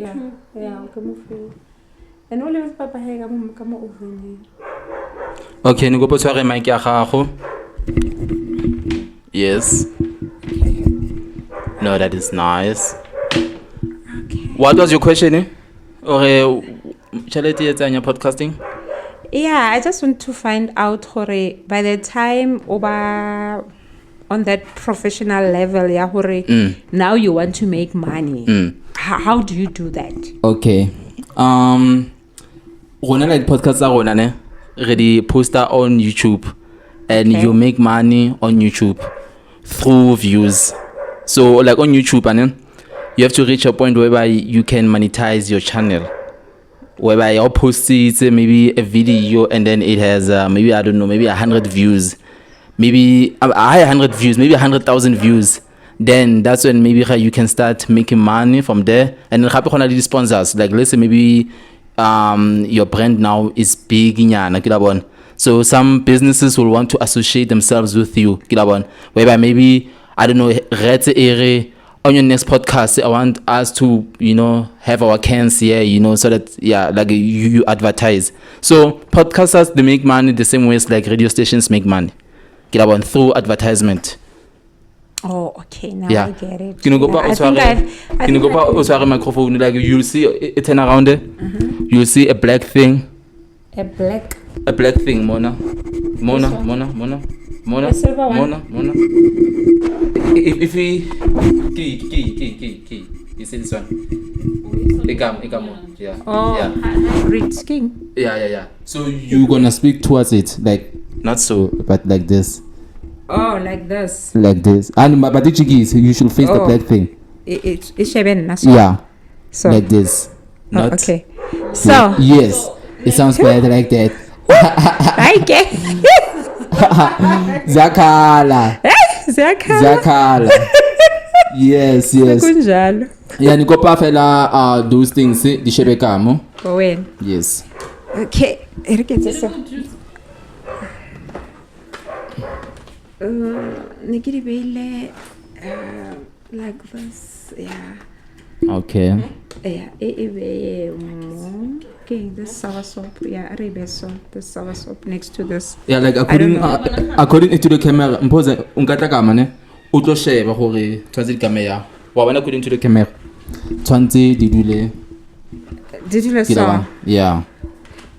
Yeah, come free. And all of Papa Haga come over me. Okay, ni go po tshware mic ya gago. Yes. No, that is nice. Okay. What was your question? Or charity at your podcasting? Yeah, I just want to find out hore by the time over on that professional level, yeah, hore now you want to make money. How do you do that? Okay. Rona like podcast are rona ne. Ready poster on YouTube, and you make money on YouTube through views. So like on YouTube, and you have to reach a point whereby you can monetize your channel. Whereby your post is maybe a video and then it has maybe I don't know, maybe 100 views, maybe 100 views, maybe 100,000 views. Then that's when maybe you can start making money from there. And then sponsors, like let's say maybe your brand now is big in so some businesses will want to associate themselves with you, whereby maybe I don't know, on your next podcast, I want us to, have our cans here, so that, like you advertise. So podcasters, they make money the same way as like radio stations make money, through advertisement. Oh, okay, now I get it. Can you go back to microphone? Like you'll see it turn around there. You'll see a black thing. A black thing, Mona. If we key. You see this one? Ikam. Yeah. Oh, yeah. Rich King. Yeah. So you're gonna speak towards it, like not so, but like this. Oh, like this. Like this. And but the cheeky is you should face the black thing. It's Sheben. Yeah. So like this. Not okay. So yes, it sounds better like that. I get Zakala. Yes. Kunjalo. Yeah, ni kopa fela those things di shebeka mo. When? Yes. Okay. Nikiri like this, yeah. Okay. Yeah, okay, this sour soap, yeah, rebe salt, the sour soap next to this. Yeah, like according to the camera, mpose unkata kama ne, utlo sheba gore tshwantse di camera. Wa bona according to the camera. Tshwantse di dule. Did you saw? Yeah.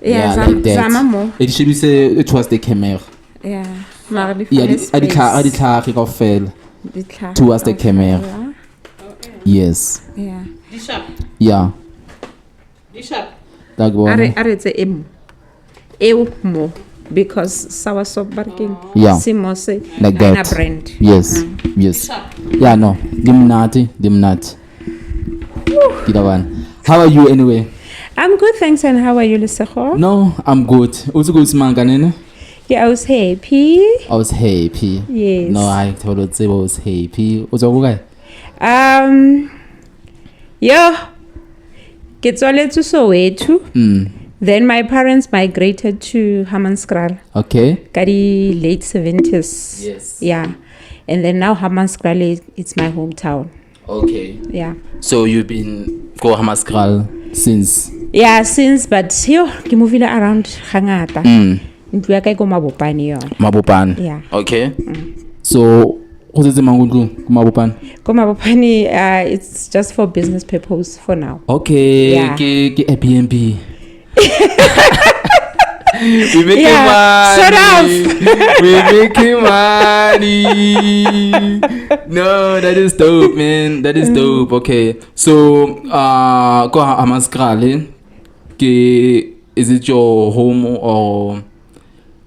Yeah, like that. Zamamo. It should be say it was the camera. Yeah. Yeah, adikha go fail. Towards the camera. Yes. Yeah. Yeah. Like what? Are it's a mo because sour soap barking. Yeah. Simose like that. Brand. Yes. Yes. Yeah. No. Dimnati. Kidawan. How are you anyway? I'm good, thanks. And how are you, Liseho? No, I'm good. Also good smanganene. Yeah, I was happy. Yes. No, I told you I was happy. What's okay? Yeah. Get all to Soweto. Then my parents migrated to Hammanskraal. Okay. Kari late 70s. Yes. Yeah. And then now Hammanskraal it's my hometown. Okay. Yeah. So you've been go Hammanskraal since? Yeah, since, but yo, ke movile around hangata. Ntlo ya ka go Mabopane yona. Mabopane. Yeah. Okay. So what's the mangundlu Mabopane? Go Mabopane, it's just for business purpose for now. Okay. Yeah. Ke Airbnb. We making money. Shut up. We making money. No, that is dope, man. That is dope. Okay. So go Hammanskraal. Is it your home or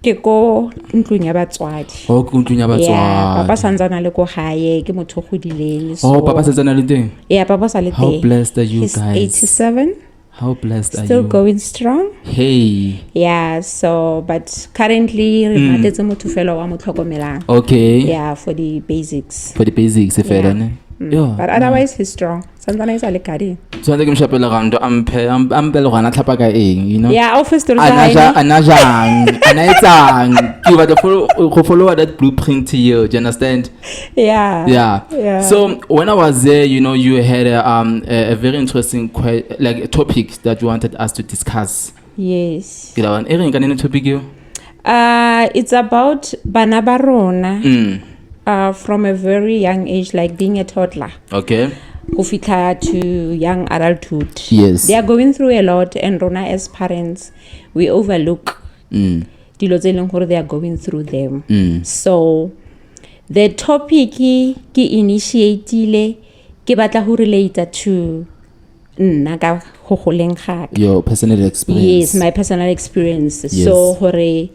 ke ko ntlong ya batswadi? Oh, ko ntlong ya batswadi. Yeah, papa santsana le ko hae ke motho godileng. Oh, papa santsana le teng? Yeah, papa sa le teng. How blessed are you He's guys? 87. How blessed are you? Still going strong. Hey. Yeah, so but currently rematetse motho fela wa motlhokomelang. Okay. Yeah, for the basics. Yeah. But otherwise he's strong. Santana is a garden. So I think I'm shopping around. I'm gonna tap a you know. Yeah, office to Anajang, you are the follow that blueprint here. Do you understand? Yeah. So when I was there, you know, you had a very interesting a topic that you wanted us to discuss. Yes. You know, any topic you? It's about bana ba rona. From a very young age, like being a toddler. Okay. Go fitla to young adulthood. Yes. They are going through a lot, and rona as parents, we overlook dilo tse leng gore they are going through them. So the topic ke initiateile ke batla ho relate to nna ka go goleng ga your personal experience. Yes, my personal experience. Yes. So hore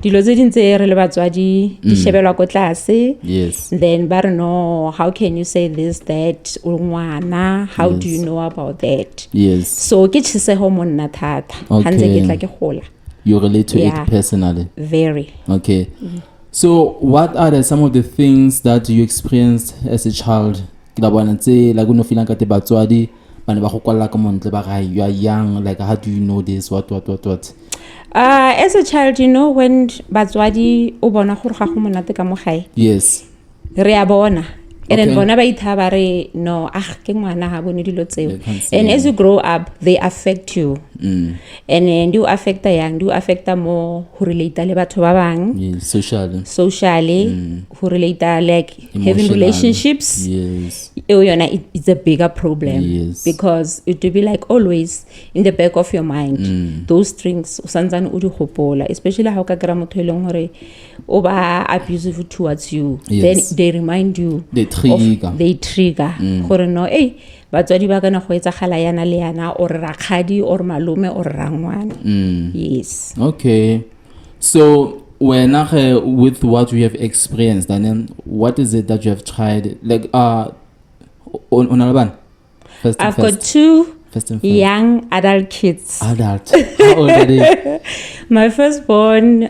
dilo tse dintse re le batswadi di shebelwa ko tlase. Yes. Then ba re no, how can you say this, that o ngwana, how do you know about that? Yes. So ke tshisego mo nna thata hanze ke tla ke gola. You relate to it personally. Very. Okay. So what are some of the things that you experienced as a child? Like you know, feeling kate batswadi bana ba go kwalla ka montle ba ga you are young, like how do you know this, what? As a child, you know, when batswadi o bona gore ga go monate ka mo gae. Yes. Re a bona. And then bona ba ithaba re no ke ngwana ha bone dilo tseo. And as you grow up, they affect you. And then you affect young, you affect more who relate le batho ba bang. Yes, socially who relate like having relationships. Yes. It's a bigger problem. Yes. Because it will be like always in the back of your mind. Those strings sanzane o di gopola, especially how ka kra motho eleng hore o ba abusive towards you. Yes. Then they remind you. They trigger. Gore no batswadi ba kana go etsagala yana le yana or rakgadi or malume or rangwana. Yes. Okay. So when with what you have experienced, and then what is it that you have tried? Like on Alban? I've got two young adult kids. Adult. How old are they? My firstborn,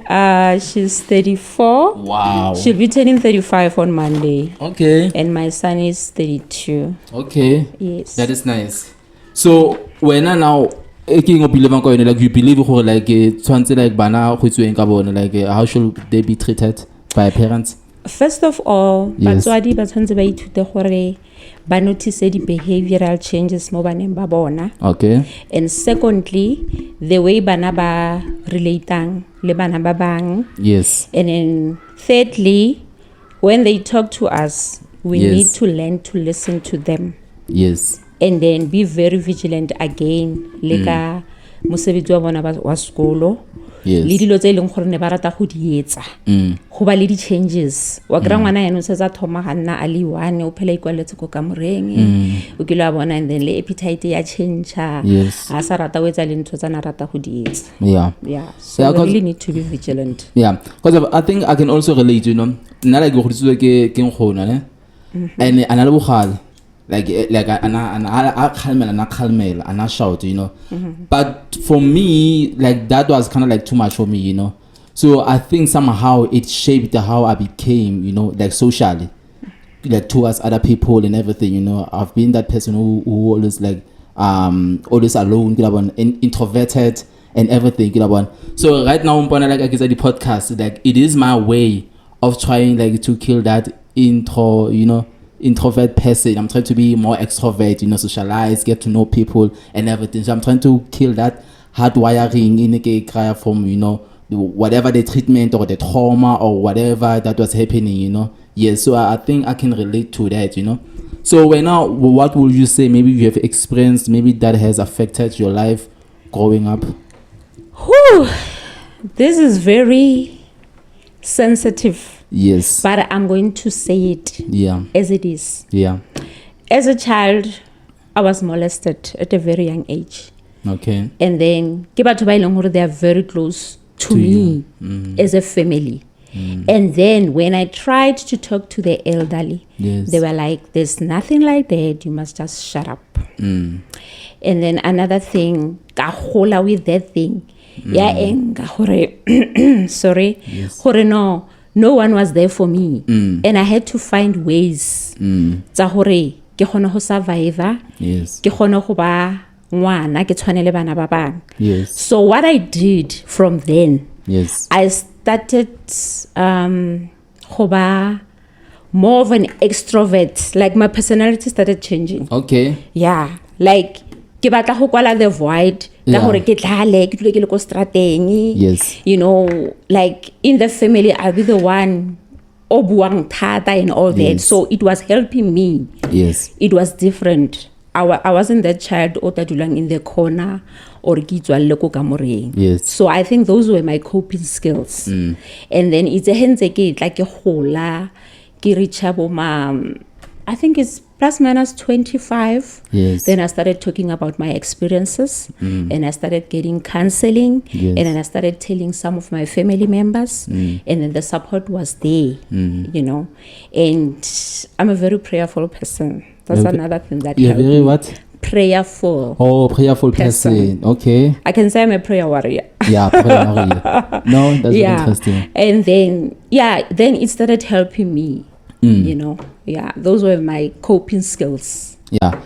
she's 34. Wow. She'll be turning 35 on Monday. Okay. And my son is 32. Okay. Yes. That is nice. So when now like you believe like bana like how should they be treated by parents? First of all, batswadi ba tshwantse ba ithute gore ba notice the behavioral changes mo baneng ba bona. Okay. And secondly, the way bana ba relatang le bana ba bang. Yes. And then thirdly, when they talk to us, we need to learn to listen to them. Yes. And then be very vigilant again leka mosebetsi wa bona wa sekolo. Yes. Le dilo tse e leng gore ne ba rata go di etsa go ba le di changes wa kra ngwana yana o setsa thoma ga nna a le 1 o phela ikwaletse go ka moreng o kile a bona and then le appetite ya change a sa rata o etsa le ntho tsa na rata go di etsa. So we really need to be vigilant. Because I think I can also relate, you know, nna like go ditso ke ngona ne and ana le bogale like ana khalmela ana shout, you know. But for me, like that was kind of like too much for me, you know. So I think somehow it shaped how I became, you know, like socially, like towards other people and everything, you know. I've been that person who always like always alone, and introverted and everything, so right now like I said, the podcast, like it is my way of trying like to kill that introvert person. I'm trying to be more extrovert, you know, socialize, get to know people and everything. So I'm trying to kill that hard wiring in a from, you know, whatever the treatment or the trauma or whatever that was happening, you know. So I think I can relate to that, you know. So now, what would you say maybe you have experienced, maybe that has affected your life growing up? This is very sensitive. Yes. But I'm going to say it as it is. As a child, I was molested at a very young age. Okay. And then they are very close to me as a family. And then when I tried to talk to the elderly, they were like, there's nothing like that, you must just shut up. And then another thing, with that thing, sorry, no one was there for me. And I had to find ways ke ke kgone ho survive, Yes. ke kgone ho ba ngwana ke tshwane le bana ba bang. Yes. So what I did from then, Yes. I started ho ba more of an extrovert. Like my personality started changing. Okay. Yeah, like ke batla ho kwala the void ka Yeah. hore ke tlale ke dule ke le ko strateng. Yes. You know, like in the family I'll be the one o buang thata and all that. Yes. So it was helping me. Yes. It was different. I wasn't that child o ta dulang in the corner or ke itswalle ko kamoreng. Yes. So I think those were my coping skills. And then it's a henze ke tla ke gola ke reach bo I think it's plus minus 25. Yes. Then I started talking about my experiences and I started getting counseling. Yes. And then I started telling some of my family members and then the support was there, you know. And I'm a very prayerful person. That's another thing that You're helped very me. what? Prayerful. Oh, prayerful person. Okay. I can say I'm a prayer warrior. Yeah, prayer warrior. No, that's very interesting. And then, then it started helping me, you know. Yeah, those were my coping skills. Yeah.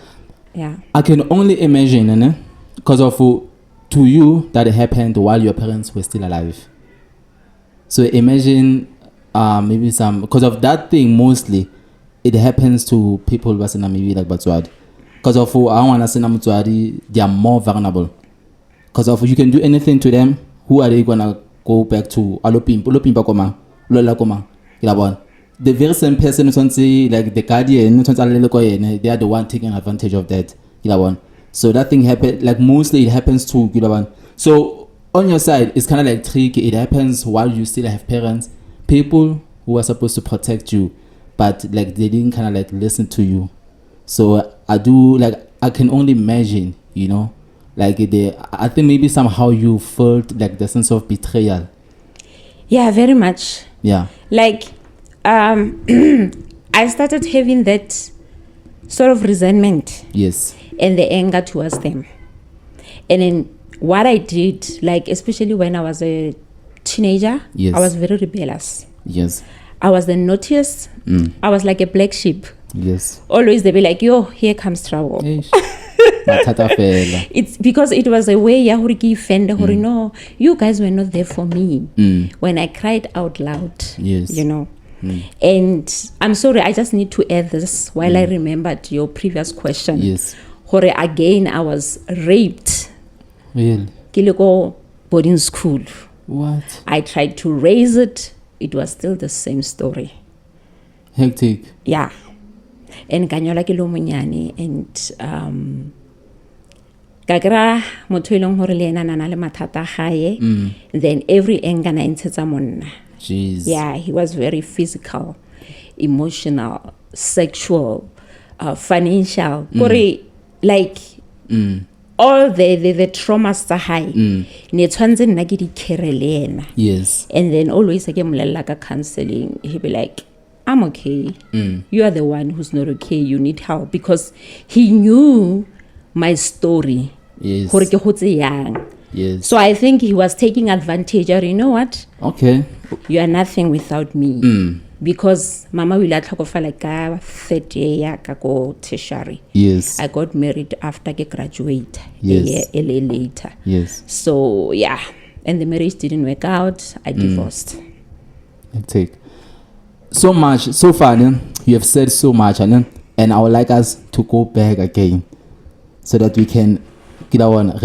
Yeah. I can only imagine, because of to you that happened while your parents were still alive. So imagine maybe some, because of that thing mostly, it happens to people who are maybe like Batswadi. Because of I want to say Mutswadi, they are more vulnerable. Because of you can do anything to them, who are they gonna go back to? Alopimpa koma, lola koma, kilabon. The very same person who say like the guardian, they are the one taking advantage of that, kilabon. So that thing happen like mostly it happens to kilabon. So on your side, it's kind of like tricky. It happens while you still have parents, people who are supposed to protect you, but like they didn't kind of like listen to you. So I can only imagine, you know, like I think maybe somehow you felt like the sense of betrayal. Yeah, very much. Yeah. Like I started having that sort of resentment. Yes. And the anger towards them. And then what I did, like especially when I was a teenager, Yes. I was very rebellious. Yes. I was the naughtiest. I was like a black sheep. Yes. Always they be like, yo, here comes trouble. It's because it was a way no, you guys were not there for me when I cried out loud. Yes. You know. And I'm sorry, I just need to add this while I remembered your previous question. Yes. Again, I was raped. Really? Kilego boarding school. What? I tried to raise it. It was still the same story. Hectic. Yeah. And kanyola ke lo monyane and kakra motho ilong hore le ena nana le mathata gae. Then every anger na ntshetsa monna. Jeez. Yeah, he was very physical, emotional, sexual, financial. Like all the traumas tsa hae ne tshwantse nna ke di carry le ena. Yes. And then always again mulella ka counseling, he be like, I'm okay. You are the one who's not okay. You need help. Because he knew my story. Yes. Gore ke hotse yang. Yes. So I think he was taking advantage. Or you know what? Okay. You are nothing without me. Because mama will tlhokofala ka 3rd year ka go tertiary. Yes. I got married after I graduate. Yes. A year later. Yes. So yeah. And the marriage didn't work out. I divorced. Take so much so far. You have said so much, and I would like us to go back again so that we can get on.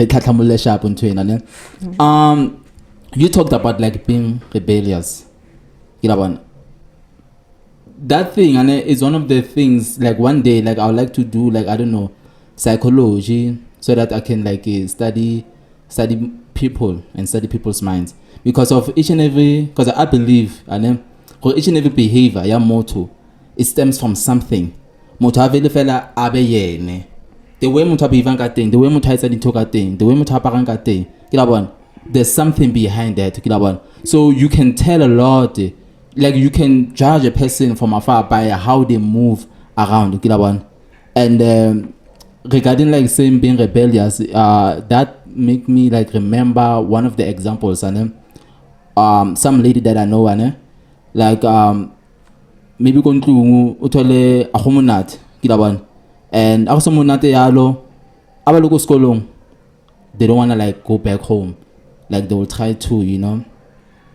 You talked about like being rebellious. That thing, and it's one of the things. Like one day, like I would like to do, like I don't know, psychology, so that I can like study people and study people's minds, because of each and every. Because I believe, and for each and every behavior, your motto, it stems from something. Motto avele fela abe yene. The way motho behave ka teng, the way motho etsa dintho ka teng, the way motho aparang ka teng, there's something behind that. So you can tell a lot. Like you can judge a person from afar by how they move around. And regarding like saying being rebellious, that make me like remember one of the examples, and some lady that I know, and like maybe going to utole ahomunat, And also monate yalo abaloko skolong, they don't want to like go back home. Like they will try to, you know,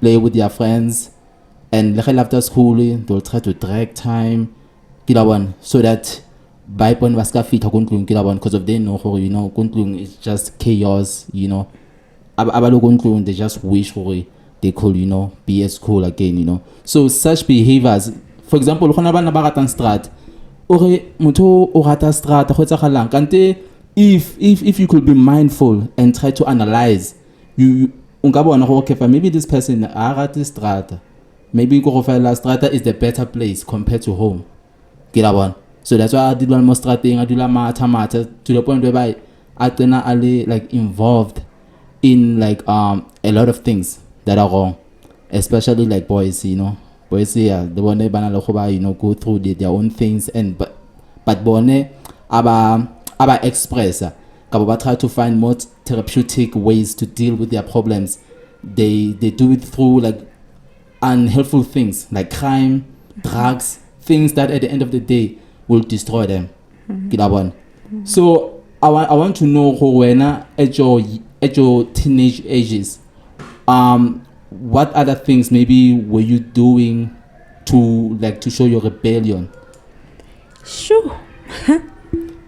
play with their friends, and like after school they will try to drag time so that by pon baska fit kuntlung because of they know you know kuntlung is just chaos, you know. Kuntlung, they just wish for they could, you know, be at school again, you know. So such behaviors, for example, gona bana ba ratang strat ore motho o rata strat go tsagalang kante if you could be mindful and try to analyze, you ungabona go okay, maybe this person a rata strat, maybe go fela strata is the better place compared to home. So that's why I did one more strategy, I do la mata to the point where I like involved in like a lot of things that are wrong, especially like boys, you know. Boys, yeah, the one they you know, go through their own things, and but bone aba express kaba try to find more therapeutic ways to deal with their problems. They do it through like unhelpful things like crime, drugs, things that at the end of the day will destroy them. So I want to know when at your teenage ages, what other things maybe were you doing to show your rebellion? Sure.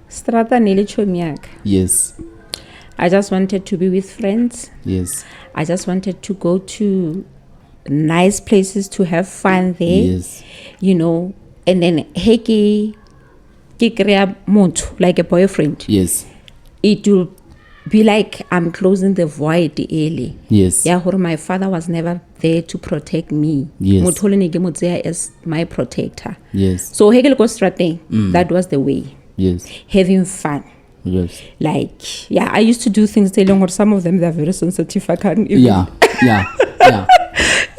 Strata nilichomiak. Yes. I just wanted to be with friends. Yes. I just wanted to go to nice places to have fun there. Yes. You know, and then heki kikrea muntu like a boyfriend. Yes. It will be like I'm closing the void early. Yes. Yeah, my father was never there to protect me. Yes. Mutholeni ke motsea as my protector. Yes. So heke go strate, that was the way. Yes. Having fun. Yes. Like, yeah, I used to do things telling or some of them they're very sensitive. I can't even Yeah.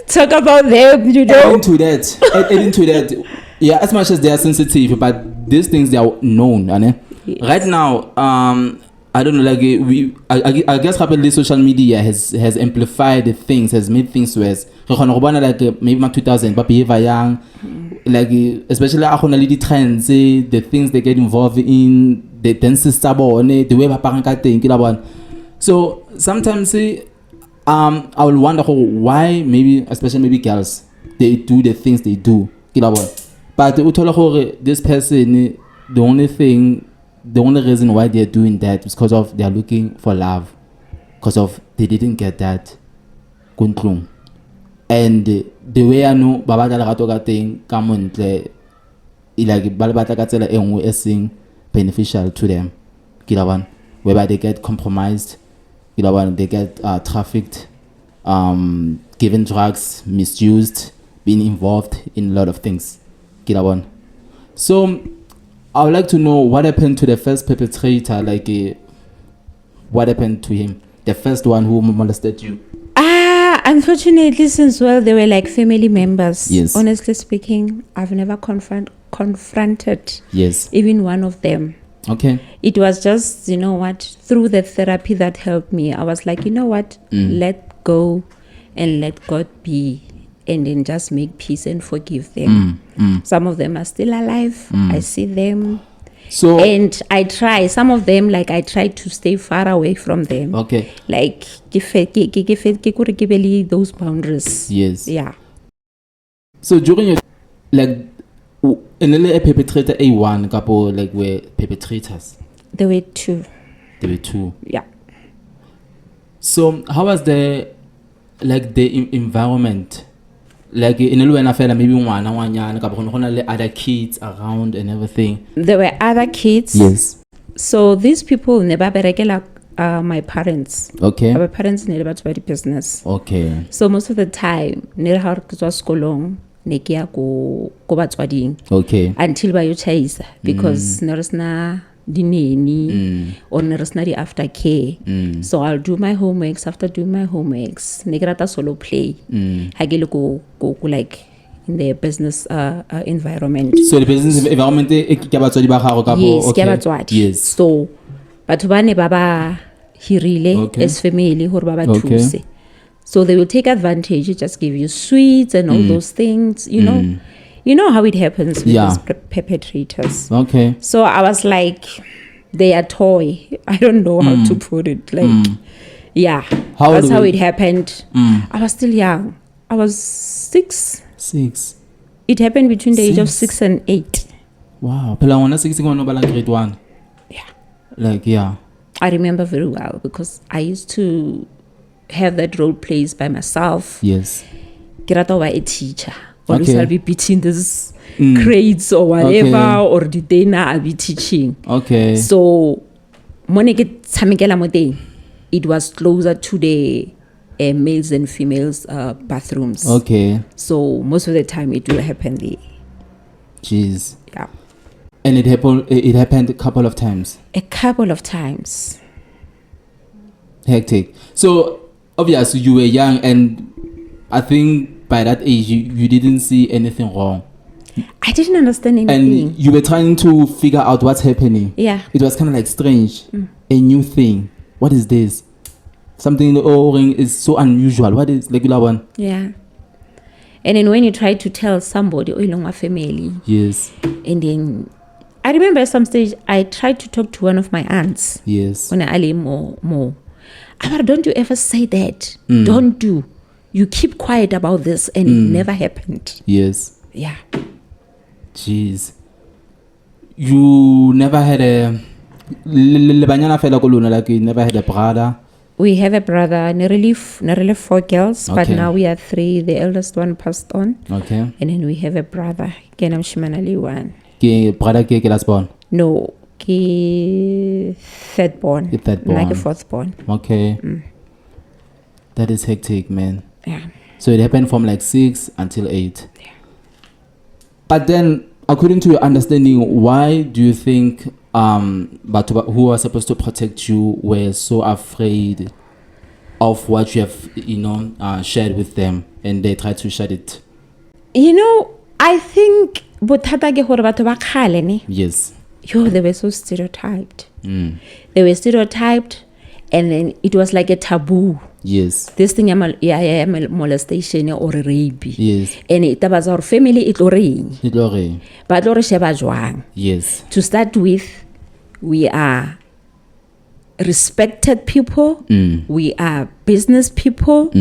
talk about them, you know. Adding to that, yeah, as much as they are sensitive, but these things they are known, yes. Right now, I don't know, like I guess rapidly social media has amplified the things, has made things worse. Like maybe 2000, but behavior young, like especially the trends, the things they get involved in, the dances, the way parang. So sometimes I will wonder why maybe, especially maybe girls, they do the things they do. But this person, the only reason why they're doing that is because of they're looking for love, because of they didn't get that kuntlung. And the way I know baba tla rato ka teng ka montle like ba le batla ka tsela engwe e seng beneficial to them, whereby they get compromised, they get trafficked, given drugs, misused, being involved in a lot of things. So I would like to know what happened to the first perpetrator, what happened to him, the first one who molested you. Unfortunately, since they were like family members. Yes. Honestly speaking, I've never confronted even one of them. Okay. It was just, you know what, through the therapy that helped me, I was like, you know what, let go and let God be, and then just make peace and forgive them. Some of them are still alive. I see them. So, and I try, some of them, like I try to stay far away from them. Okay. Like, those boundaries. Yes. Yeah. So during your, like, a perpetrator A1 couple, like, were perpetrators? There were two. Yeah. So how was the environment? Like in a maybe one other kids around and everything. There were other kids. Yes. So these people never berekela my parents. Okay. My parents never about the business. Okay. So most of the time, near how to skolong, nekia go batswading. Okay. Until by your chase, because there's na dineni or there's na the aftercare. So I'll do my homeworks. After doing my homeworks, negrata solo play. Hagelo go like in the business environment. So the business environment yes. So but when baba hirile as family or baba tuse. So they will take advantage, just give you sweets and all those things, you know. You know how it happens with Yeah. these perpetrators. Okay. So I was like, they are toy. I don't know how to put it. Like, yeah, How that's old how were it you? happened. I was still young. I was 6. 6. It happened between the age of 6. 6 and 8. Wow. Phela ngona 6 ngona bala grade 1. Yeah. Like, yeah. I remember very well because I used to have that role plays by myself. Yes. Ke rata ho ba a teacher. Always Okay. I'll be beating these grades or whatever, Okay. or the day I'll be teaching. Okay. So, when I get tshamekela mo teng, it was closer to the males and females bathrooms. Okay. So most of the time it will happen there. Jeez. Yeah. And it happened a couple of times. A couple of times. Hectic. So obviously you were young, and I think by that age you didn't see anything wrong, I didn't understand anything. and you were trying to figure out what's happening. Yeah. It was kind of like strange, a new thing. What is this? Something is so unusual. What is regular one? Yeah. And then when you try to tell somebody, oh, you family, Yes. and then I remember at some stage I tried to talk to one of my aunts Yes. when I lay more. But don't you ever say that? Don't do. You keep quiet about this, and it never happened. Yes. Yeah. Jeez. You never had a lebanyana fela ko lona, like you never had a brother? We have a brother, not really 4 girls, but Okay. now we are 3. The eldest one passed on. Okay. And then we have a brother, Kenam Shimanali one. Ke brother ke last born? No, ke third born. Ke third born. Like a fourth born. Okay. That is hectic, man. Yeah. So it happened from like 6 until 8. Yeah. But then, according to your understanding, why do you think but who are supposed to protect you were so afraid of what you have, shared with them, and they tried to shut it? I think bothata ke gore batho ba khale ne. Yes. They were so stereotyped. They were stereotyped, and then it was like a taboo. Yes. This thing molestation or rape. Yes. And it was our family it reng. Itlore. But lo re sheba jwang. Yes. To start with, we are respected people. We are business people.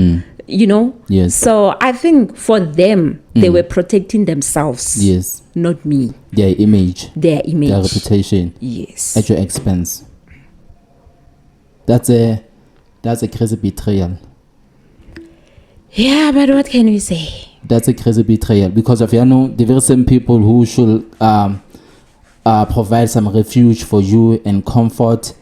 Yes. So I think for them, they were protecting themselves. Yes. Not me. Their image. Their image. Their reputation. Yes. At your expense. That's a crazy betrayal. Yeah, but what can we say? That's a crazy betrayal, because of the very same people who should provide some refuge for you and comfort.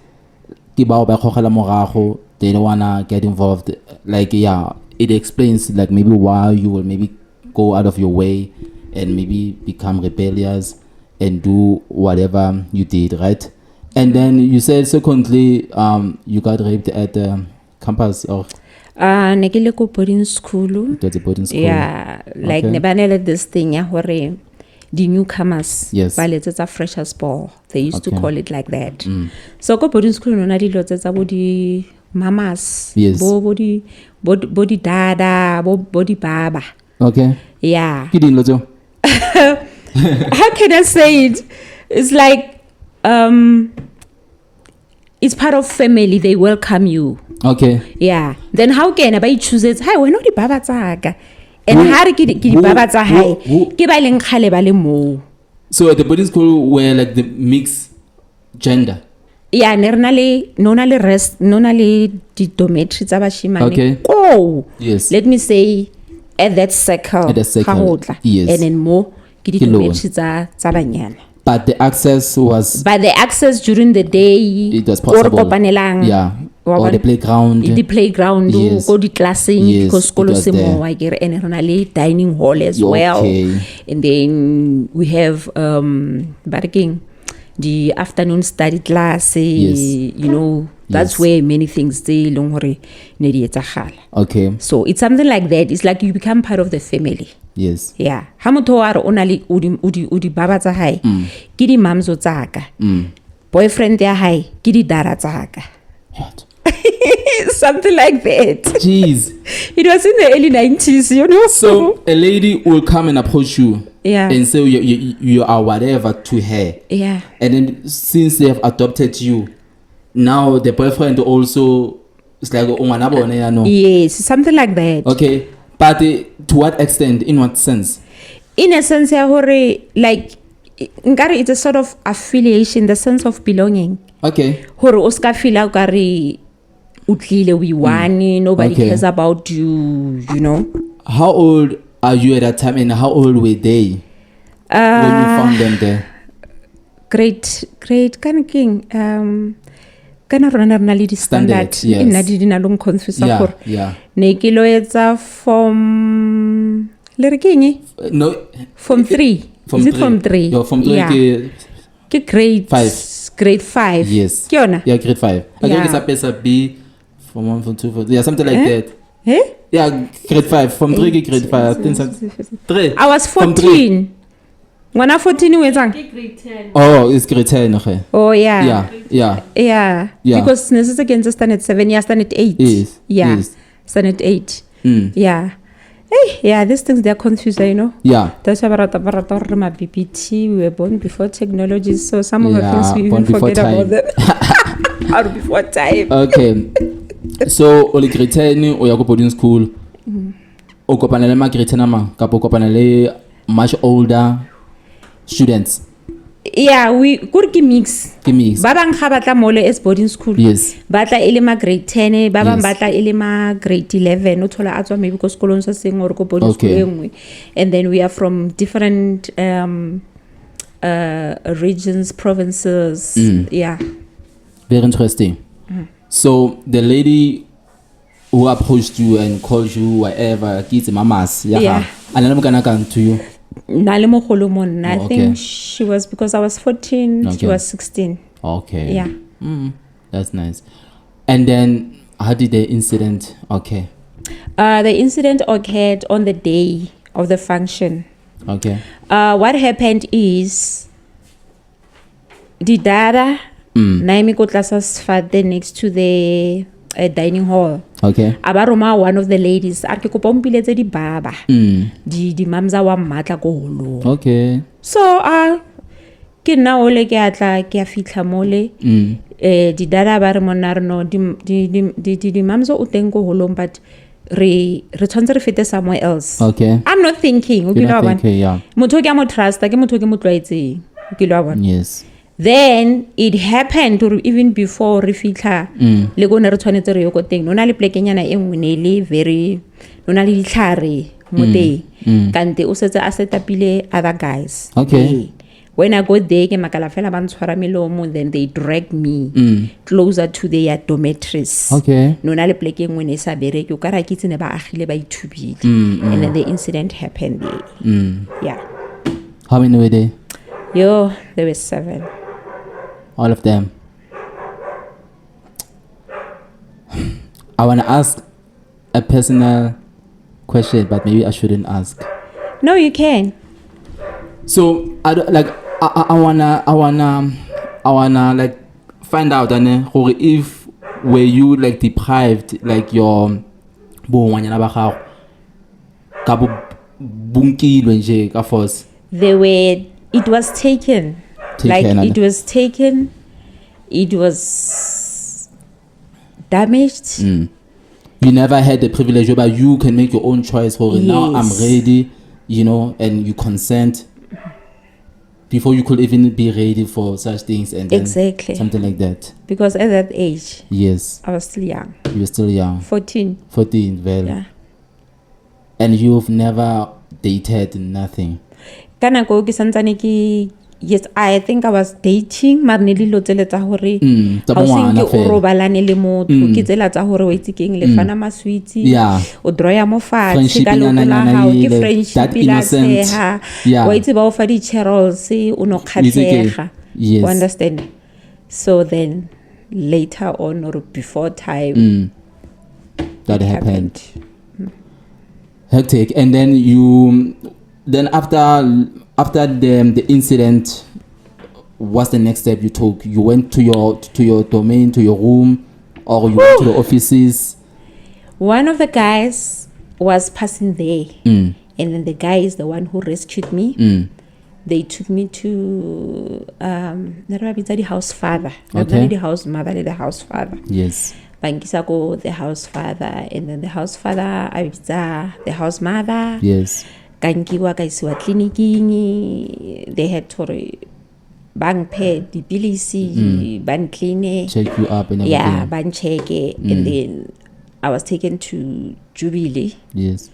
They don't wanna get involved. Like, yeah, it explains like maybe why you will maybe go out of your way and maybe become rebellious and do whatever you did, right? And then you said secondly, you got raped at the campus or Ne ke le ko boarding school. it was a boarding school. Yeah, like Okay. ne banele this thing ya hore the newcomers. Yes. Ba letsetsa freshers ball. They used to Okay. call it like that. So ko boarding school nona dilo tsetsa bo di mamas. Yes. Bo di dada, bo di baba. Okay. Yeah. Ke ding lo tseo? How can I say it? It's like it's part of family. They welcome you. Okay. Yeah. Then how can I choose it? Hi, we know the baba tsaka. And Who- how di baba tsa who- hai? who- Ke ba leng khale ba le mo. So at the boarding school were like the mixed gender. Yeah, nona le di dormitory tsa bashimane. Okay. Oh. Yes. Let me say at that circle. At that circle, ha ho tla. yes. And then more ke di Ke loan. dormitory tsa banyana. But the access was By the access during the day, it was possible. or kopanelang, Yeah. Wa Or the bona? playground. the playground, Yes. go di classing, Yes, because it skolo was se there. mo wa kere, and re na le dining hall as well. Okay. And then we have barking the afternoon study class. Yes. That's Yes. where many things they long hore ne di etsagala. Okay. So it's something like that. It's like you become part of the family. Yes. Yeah. Ha motho a re o na le o di baba tsa hae ke di mamzo tsaka. Boyfriend ya hae ke di dara tsaka. What? Something like that. Jeez. It was in the early 90s, So a lady will come and approach you. Yeah. And so you are whatever to her. Yeah. And then since they have adopted you, now the boyfriend also is like no. Yes, something like that. Okay, but to what extent? In what sense? In a sense, like, it's a sort of affiliation, the sense of belonging. Okay. Hore Oscar feel we won, nobody Okay. cares about you, you know. How old are you at that time, and how old were they when you found them there? Great kind of king. Kana rona rena le di standard yes. nna di dina long confuse gore Yeah. ne ke lo etsa from le re keng No. from 3 is it from 3 Yo, from 3 yeah. Ke grade 5 yes ke yona yeah grade 5 okay Yeah. ke sa pesa B from 1 from 2 from yeah something like that yeah grade 5 from 3 ke grade 5 I think 3 I was 14 ngwana 14 o etsang grade 10. oh it's grade 10 okay oh yeah Yeah. because nesise ke ntse standard 7 yeah standard 8 Yes. yeah Yes. standard 8 Mm. yeah hey yeah these things they're confused you know. Yeah. That's why barata my BBT, we were born before technology, so some of the Yeah, things we born even before forget about time. them. Or before time. Okay. So o le grade 10 o ya go boarding school. O kopana le ma grade 10 ama ka po kopana le much older students. Yeah, we could mix. Ke mix. Ba bang ga batla mole as boarding school. Yes. Batla ile ma grade 10, ba bang Yes. batla ile ma grade 11, o thola atswa maybe ko sekolong sa seng or ko boarding Okay. school engwe. And then we are from different regions, provinces. Yeah. Very interesting. So the lady who approached you and called you whatever, kids mamas, Yeah. and I'm gonna come to you. Nale mogolo monna. I Oh, think okay. she was, because I was 14, she Okay. was 16. Okay. Yeah. That's nice. And then how did the incident? Okay. The incident occurred on the day of the function. Okay. What happened is the dada naimi ko tlasa sefate next to the dining hall. Okay. Abaroma, one of the ladies a ke kopa mpiletse di baba di mamza wa mmatla ko holong. Okay. So ke nna ole ke atla ke a fitla mole di dada ba re monna re no di mamzo o teng ko holong, but re tshwantse re fete somewhere else. Okay. I'm not thinking, You're not thinking, yeah. motho ke a mo trusta, ke motho ke mo tlwaetseng, ke lo bona. Yes. Then it happened or even before re fitla le go ne re tshwanetse re yo ko teng, nona le plekenyana e nngwe ne le very nona le ditlhare mo teng kante o setse a setapile other guys. Okay. When I got there, ke makala fela ba ntshwara melomo, then they dragged me closer to their dormitories. Okay. Nona le pleke e nngwe ne sa bereke, o ka ra kitse ne ba agile ba ithubile. And then the incident happened there. Yeah. How many were there? Yo, there were 7. All of them. I want to ask a personal question, but maybe I shouldn't ask. No, you can. So I don't, like I wanna like find out if were you like deprived, like your bongwanyana ba gago ka bo bunkilwe nje ka force. It was taken. It was taken. It was damaged. You never had the privilege where you can make your own choice. Now I'm ready, you know, and you consent before you could even be ready for such things, and then Exactly. something like that. Because at that age, Yes, I was still young. you were still young. 14. 14, well. Yeah. And you've never dated nothing. Kana go ke santsane ke, yes, I think I was dating, mar ne le lotse tsa hore tsa ha o bongwana seng ke fela. o robalane le motho ke tsela tsa hore o itse keng le fana maswiti Yeah. o droya mo fatshe Friendship ka lo nyana la nyana hao ke ele, friendship that la innocent. tsheha Yeah. o itse ba o fa di cherols o no khatlega. Yes. You understand? So then later on or before time That it happened. Hectic. And then after the incident, what's the next step you took? You went to your domain, to your room, or you went to the offices? One of the guys was passing there. And then the guy is the one who rescued me. They took me to the house father. Not Okay. the house mother, the house father. Yes. Bangisa go the house father, and then the house father abitsa the house mother. Yes. Kankiwa kaisiwa kliniking. They had to bang pay the bilisi, ban clean. Check you up and everything. Yeah, ban check it. And then I was taken to Jubilee. Yes.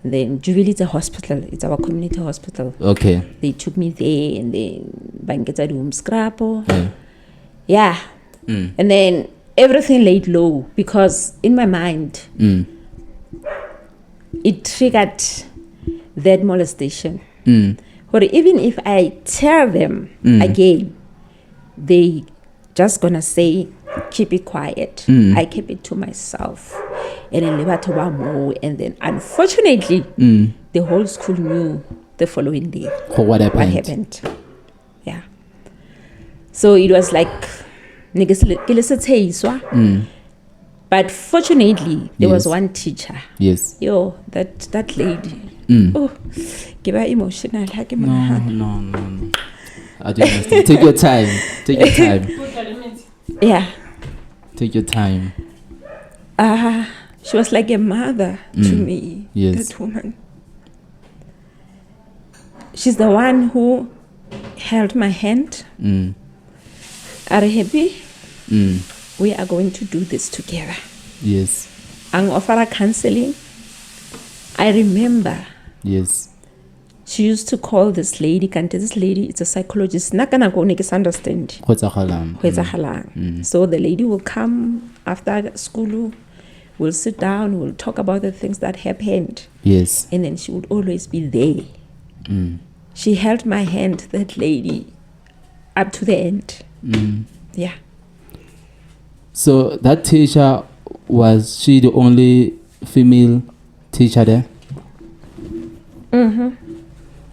Then Jubilee is a hospital. It's our community hospital. Okay. They took me there, and then bangeta room scrapo. Yeah. Yeah. And then everything laid low because in my mind it triggered that molestation. Or even if I tell them again, they just gonna say keep it quiet. I keep it to myself. And then unfortunately the whole school knew the following day What happened? Yeah. So it was like but fortunately there was one teacher. Yes. That lady. Oh, give her emotional. No. I do understand. Take your time. Yeah. Take your time. She was like a mother to me. Yes. That woman. She's the one who held my hand. Are you happy? We are going to do this together. Yes. And offer her counseling. I remember. Yes. She used to call this lady, this lady is a psychologist. Nakana go nekes understand. So the lady will come after school, we'll sit down, we'll talk about the things that happened. Yes. And then she would always be there. She held my hand, that lady, up to the end. Yeah. So that teacher, was she the only female teacher there?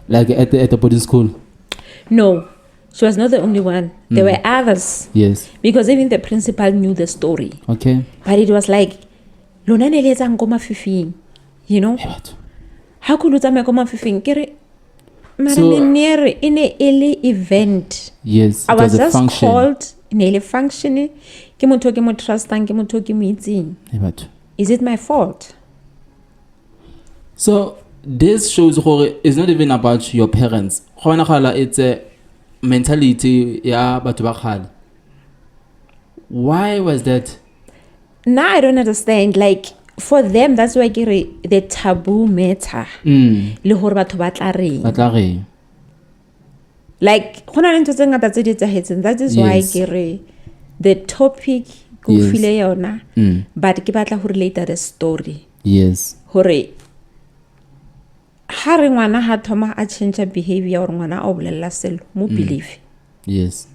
Like at the boarding school? No, she was not the only one. There were others. Yes. Because even the principal knew the story. Okay. But it was like, Lona neleza ngoma 15, you know? How could you tell me ngoma 15? So, in a early event. Yes. I was just function. Called in a function. Is it my fault? So this shows it's not even about your parents. It's a mentality. Why was that? Now I don't understand. Like for them, that's why the taboo matter. Like that is why the topic but ke relate the story. Yes. Ha re ngwana ha thoma a change behavior or ngwana a bolela selo mo believe. Yes.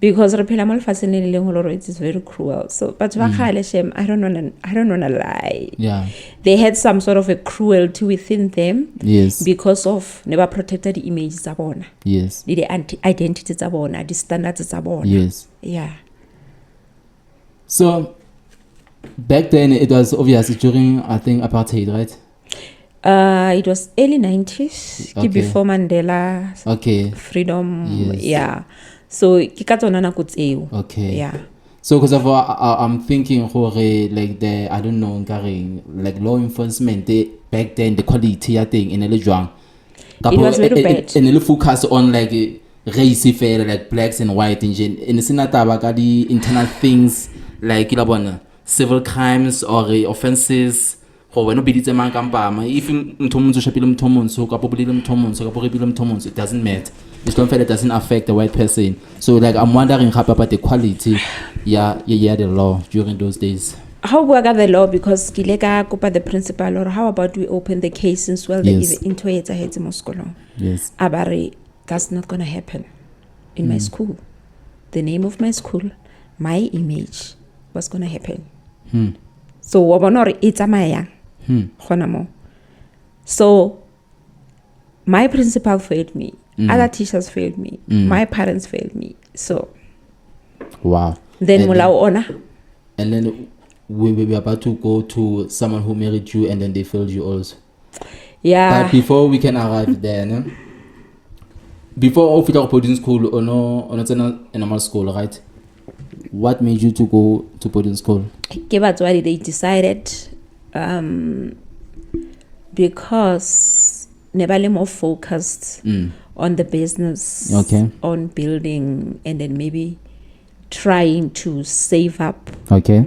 Because re phela mo lefatsheng le leng gore it is very cruel. So but ba khale shem, I don't wanna lie. Yeah. They had some sort of a cruelty within them. Yes. Because of never protected the images tsa bona. Yes. The identity tsa bona, the standards tsa bona. Yes. Yeah. So back then it was obviously during, I think, apartheid, right? It was early 90s, okay. Before Mandela. Okay. Freedom. Yes. Yeah. So okay. Yeah. So because of I'm thinking like the I don't know like law enforcement back then the quality I think in it was very bad. And it focus on like race fair like blacks and white in the internal things like civil crimes or offenses. If it doesn't matter. It's confident it doesn't affect the white person. So like I'm wondering about the quality the law during those days. How we got the law because Kilega Kupa the principal or how about we open the case since well yes. the into it ahead to Moscow? Yes. Abari, that's not gonna happen in my school. The name of my school, my image was gonna happen. So wabonori it's a maya. So my principal failed me. Other teachers failed me. My parents failed me. So wow. Then mulao honor. And then we were about to go to someone who married you and then they failed you also. Yeah. But before we can arrive there, ne? Before you feel boarding school or no normal school, right? What made you to go to boarding school? That's why they decided, because Nebale more focused on the business, Okay. on building, and then maybe trying to save up Okay.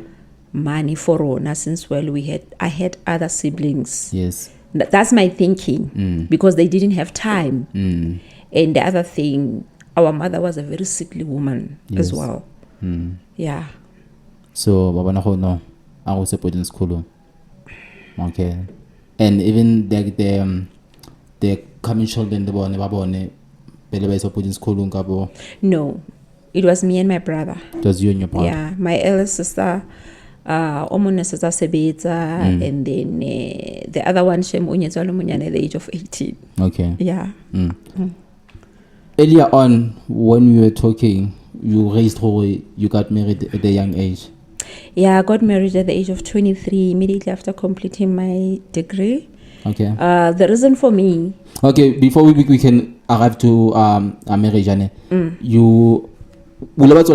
money for Rona, since I had other siblings. Yes. That's my thinking, because they didn't have time. And the other thing, our mother was a very sickly woman as Yes. well. Yeah. So baba na go no, I was boarding school. Okay. And even the coming children, the bone, pele ba boarding school ngabo. No, it was me and my brother. It was you and your brother. Yeah, my eldest sister, Omone sister Sebeta, and then the other one, Shem Unyezalo Munyane, at the age of 18. Okay. Yeah. Earlier on, when we were talking, you raised Hori, you got married at a young age. Yeah, I got married at the age of 23, immediately after completing my degree. Okay. The reason for me... Okay, before we can arrive to a marriage, you... After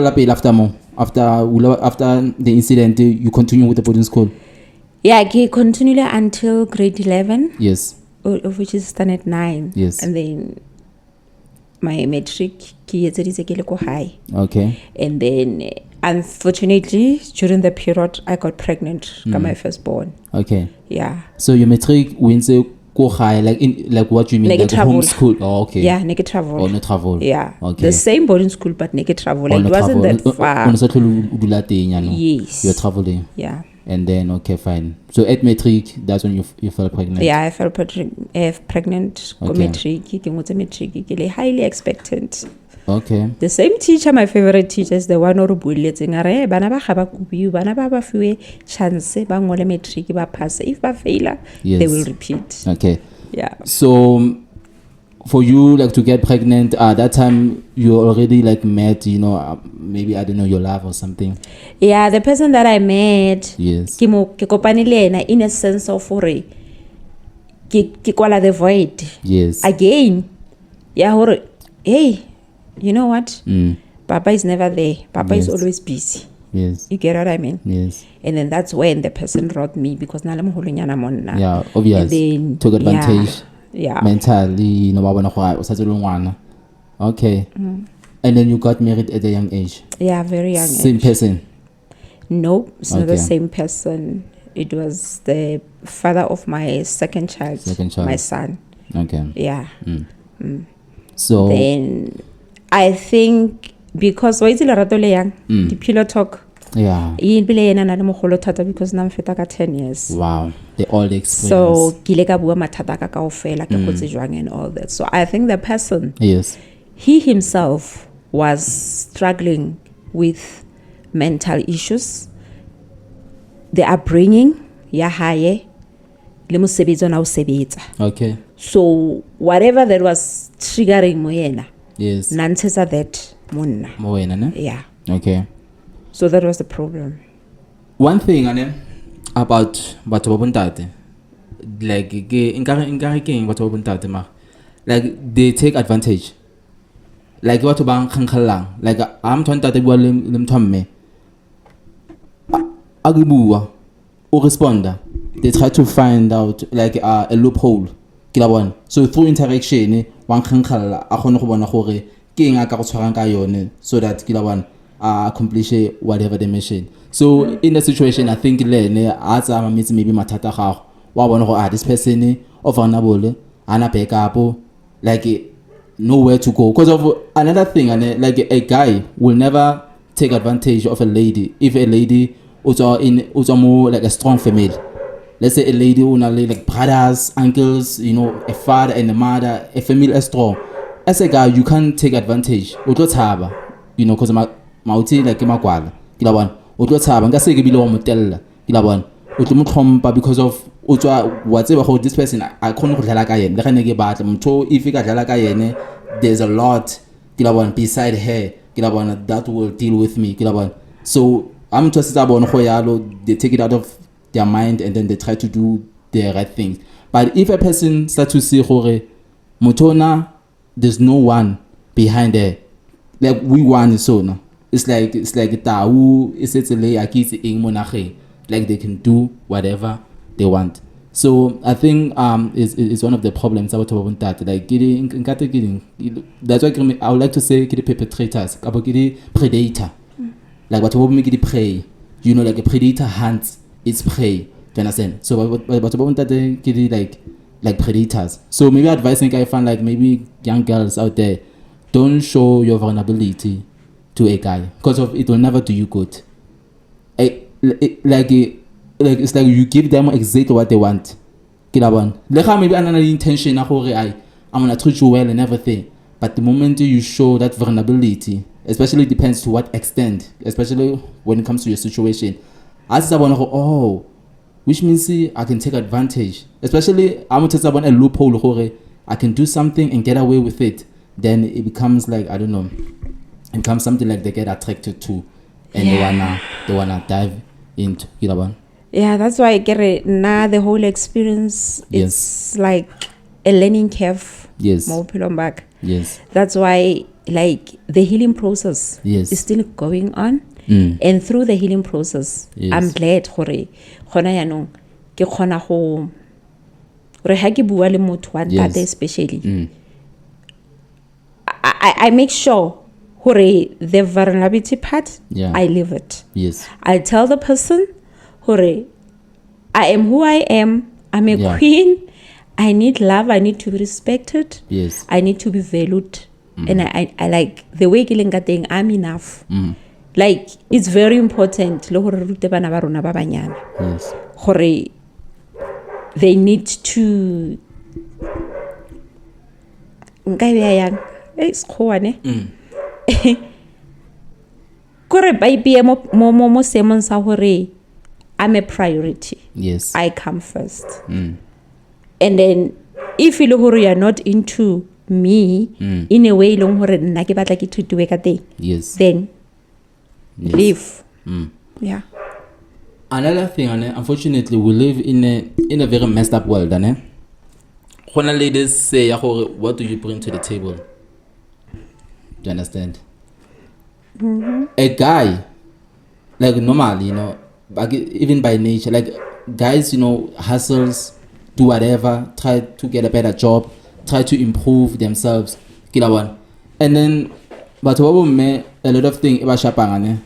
the incident, you continue with the boarding school? Yeah, I continued until grade 11. Yes. Of which is standard 9. Yes. And then my matric high. Okay. And then unfortunately during the period I got pregnant got my firstborn. Okay. Yeah. So your matric wins go high, like what you mean, like homeschool? Oh, okay. Yeah, naked travel. Oh, no travel. Yeah. Okay. The same boarding school but naked travel. Like it wasn't that far. Yes. You're traveling. Yeah. And then okay, fine. So at matric, that's when you fell pregnant. Yeah, I fell pregnant. Okay. Matric, highly expectant. Okay. The same teacher, my favorite teacher, is the one who bulleting are bana ba gaba kubiu bana ba ba fiwe chance ba ngole matric ba pass. If ba fail, yes, they will repeat. Okay. Yeah. So for you, like to get pregnant, that time you already like met, maybe I don't know, your love or something. Yeah, the person that I met. Yes. Ke kopanile na in a sense of hore ke kwala the void. Yes. Again. Yeah, hore hey, you know what? Papa is never there. Papa is always busy. Yes. You get what I mean? Yes. And then that's when the person wrote me because nale moholunyana monna. Yeah, obvious. Took advantage. Yeah. Mentally, okay. And then you got married at a young age. Yeah, very young. Same person? Nope, it's not the same person. It was the father of my second child. My son. Okay. Yeah. So then I think because why is it young? The pillow talk. Yeah. Because now I'm 10 years. Wow. The old experience. So and all that. So I think the person, yes, he himself was struggling with mental issues, the upbringing, okay. So whatever that was triggering moyena, yes, nantesa that monna. Yeah. Okay. So that was the problem. One thing about batho ba bontate, like like they take advantage. Like batho ba nkhankhalang, like am tontate bua le mthomme agibua o responda, they try to find out like a loophole. So through interaction one nkhankhala a khone go bona gore ke eng a ka go tshwarang ka yone so that accomplish whatever the mission. So in the situation, I think maybe matata gago wa bona go this person of vulnerable ana back up like nowhere to go because of another thing, like a guy will never take advantage of a lady if a lady also more like a strong female. Let's say a lady who like brothers, uncles, a father and a mother, a family is strong. As a guy, you can't take advantage. Because mauti like makwala o tlo tshaba nka se ke bile wa motella o tlo motlhompa because of o tswa wa tseba go this person I khone go dlala ka yene le gane ke batla motho if ka dlala ka yene there's a lot beside her that will deal with me so I'm just bona go yalo they take it out of their mind and then they try to do the right things. But if a person starts to see gore motona, there's no one behind there, like we want so no, it's like tau is it's like they can do whatever they want. So I think is one of the problems about that. Like that's why I would like to say perpetrators, predator. Like what make prey. You know, like a predator hunts its prey. Do you understand? So what that like predators. So maybe advising I find like maybe young girls out there, don't show your vulnerability to a guy because of it will never do you good. Like it's like you give them exactly what they want. Like maybe another intention I'm gonna treat you well and everything. But the moment you show that vulnerability, especially depends to what extent, especially when it comes to your situation. As I want to go, oh, which means I can take advantage. Especially I'm going to say a loophole, I can do something and get away with it. Then it becomes like, I don't know, it becomes something like they get attracted to, and they wanna dive into. Yeah, that's why I get it. Now the whole experience is like a learning curve. Yes. More back. Yes. That's why like the healing process is still going on. And through the healing process, I'm glad gore khona yanong ke khona go re ha ke bua le motho wa ntate especially. I make sure gore the vulnerability part, I live it. Yes. I tell the person gore I am who I am. I'm a queen. I need love. I need to be respected. Yes. I need to be valued. And I like the way I'm enough. Like it's very important. Yes. They need to. I'm a priority. Yes. I come first. And then if you are not into me in a way yes. then leave. Yeah. Another thing, unfortunately, we live in a very messed up world, when ladies say, what do you bring to the table? Do you understand? A guy, like normally, even by nature, like guys, hustles, do whatever, try to get a better job, try to improve themselves, and then, but what we a lot of things about Shapang,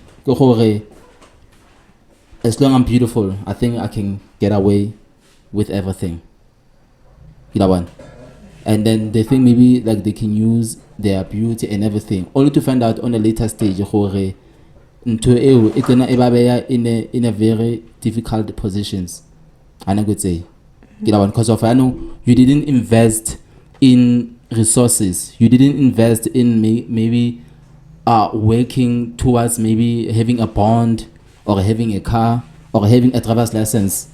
as long as I'm beautiful, I think I can get away with everything. And then they think maybe like they can use their beauty and everything, only to find out on a later stage it's gonna in a very difficult positions. And I could say, because of I know you didn't invest in resources, you didn't invest in maybe working towards maybe having a bond or having a car or having a driver's license.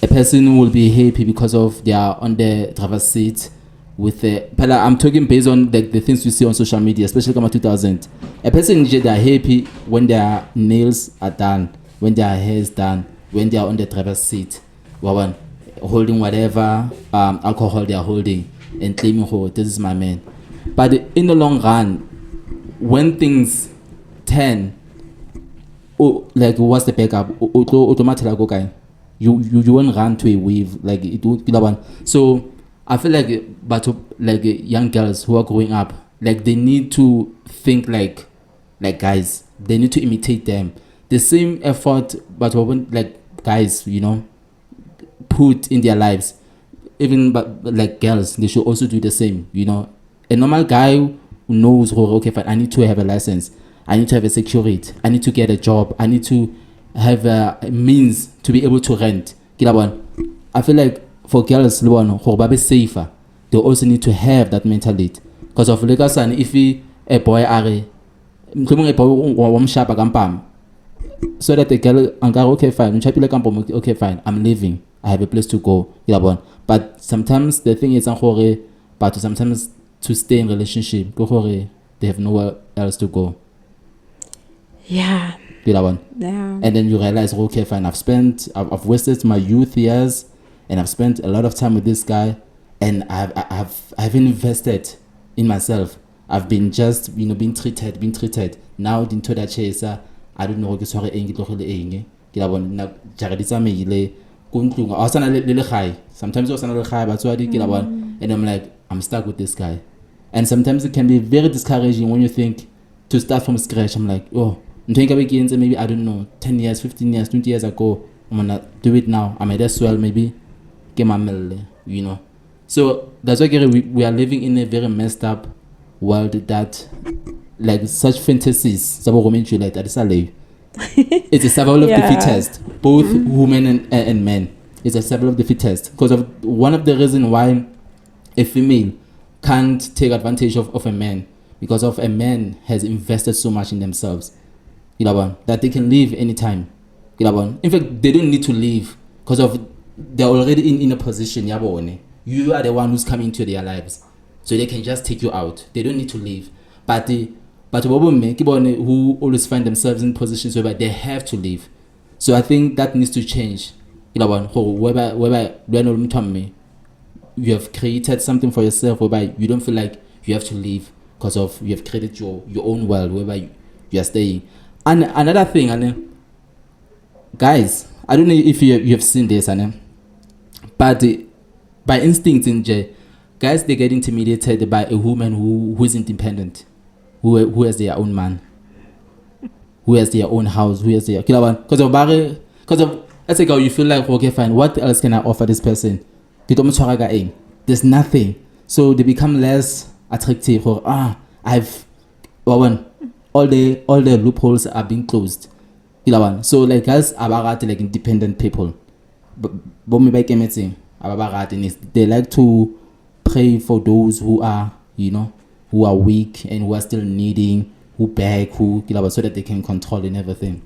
A person will be happy because of they are on the driver's seat with but I'm talking based on the things you see on social media, especially come 2000. A person they are happy when their nails are done, when their hair is done, when they are on the driver's seat, holding whatever alcohol they are holding and claiming, oh, this is my man. But in the long run, when things turn, like what's the backup? Automatically, you won't run to a wave like it would. So I feel like, but like young girls who are growing up, like they need to think like guys. They need to imitate them. The same effort, but like guys, put in their lives. Even but like girls, they should also do the same. A normal guy who knows, okay, fine, I need to have a license. I need to have a security. I need to get a job. I need to have a means to be able to rent. I feel like for girls who are safer, they also need to have that mentality. Because of like if a boy so that the girl okay fine, okay fine, I'm leaving. I have a place to go. But sometimes the thing is but sometimes to stay in relationship, they have nowhere else to go. Yeah. And then you realize, okay, fine, I've wasted my youth years, and I've spent a lot of time with this guy, and I've invested in myself. I've been just, being treated. Now, dintho da chesa, I don't know, ke sware eng ke tlogele eng. Ke la bona jare di tsamaile go ntlung. A sana le gae. Sometimes o sana le gae batswadi ke la bona, and I'm like, I'm stuck with this guy. And sometimes it can be very discouraging when you think to start from scratch. I'm like, oh, maybe, I don't know, 10 years, 15 years, 20 years ago, I'm gonna do it now. I might as well maybe get my mill, So that's why we are living in a very messed up world that, like, such fantasies, it's a survival of the fittest, both women and men. It's a survival of the fittest. Because of one of the reasons why a female can't take advantage of a man, because of a man has invested so much in themselves, that they can leave anytime. In fact, they don't need to leave because of they're already in a position. You are the one who's coming into their lives, so they can just take you out. They don't need to leave. But who always find themselves in positions where they have to leave. So I think that needs to change. You have created something for yourself whereby you don't feel like you have to leave because of you have created your own world whereby you are staying. And another thing, guys, I don't know if you have seen this, but by instinct in J, guys, they get intimidated by a woman who is independent, who has their own man, who has their own house, who has their because of let's say you feel like, okay, fine, what else can I offer this person? There's nothing, so they become less attractive. Or all the loopholes are being closed. So like guys are like independent people, but they like to pray for those who are who are weak and who are still needing, who beg, so that they can control and everything.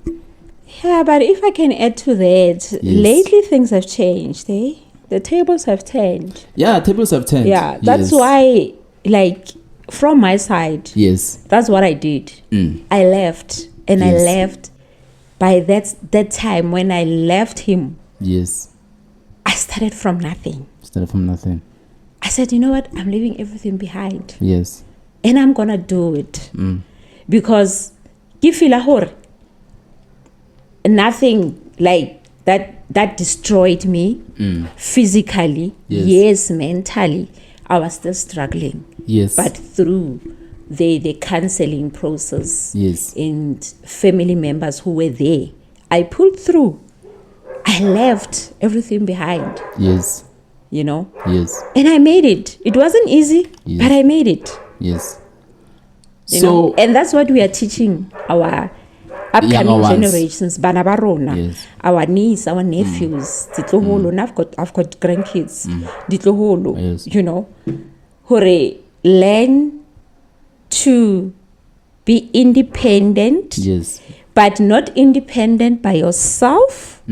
Yeah, but if I can add to that, lately things have changed, eh? The tables have turned. Yeah, tables have turned. Yeah, that's why, like, from my side, that's what I did. I left, and I left by that time when I left him. I started from nothing. I said, you know what? I'm leaving everything behind. And I'm gonna do it because nothing like that destroyed me physically. Yes, mentally I was still struggling. But through the counseling process and family members who were there, I pulled through. I left everything behind. And I made it. It wasn't easy, but I made it. You know? And that's what we are teaching our upcoming generations, bana ba rona, our niece, our nephews, and I've got grandkids, hore learn to be independent, but not independent by yourself,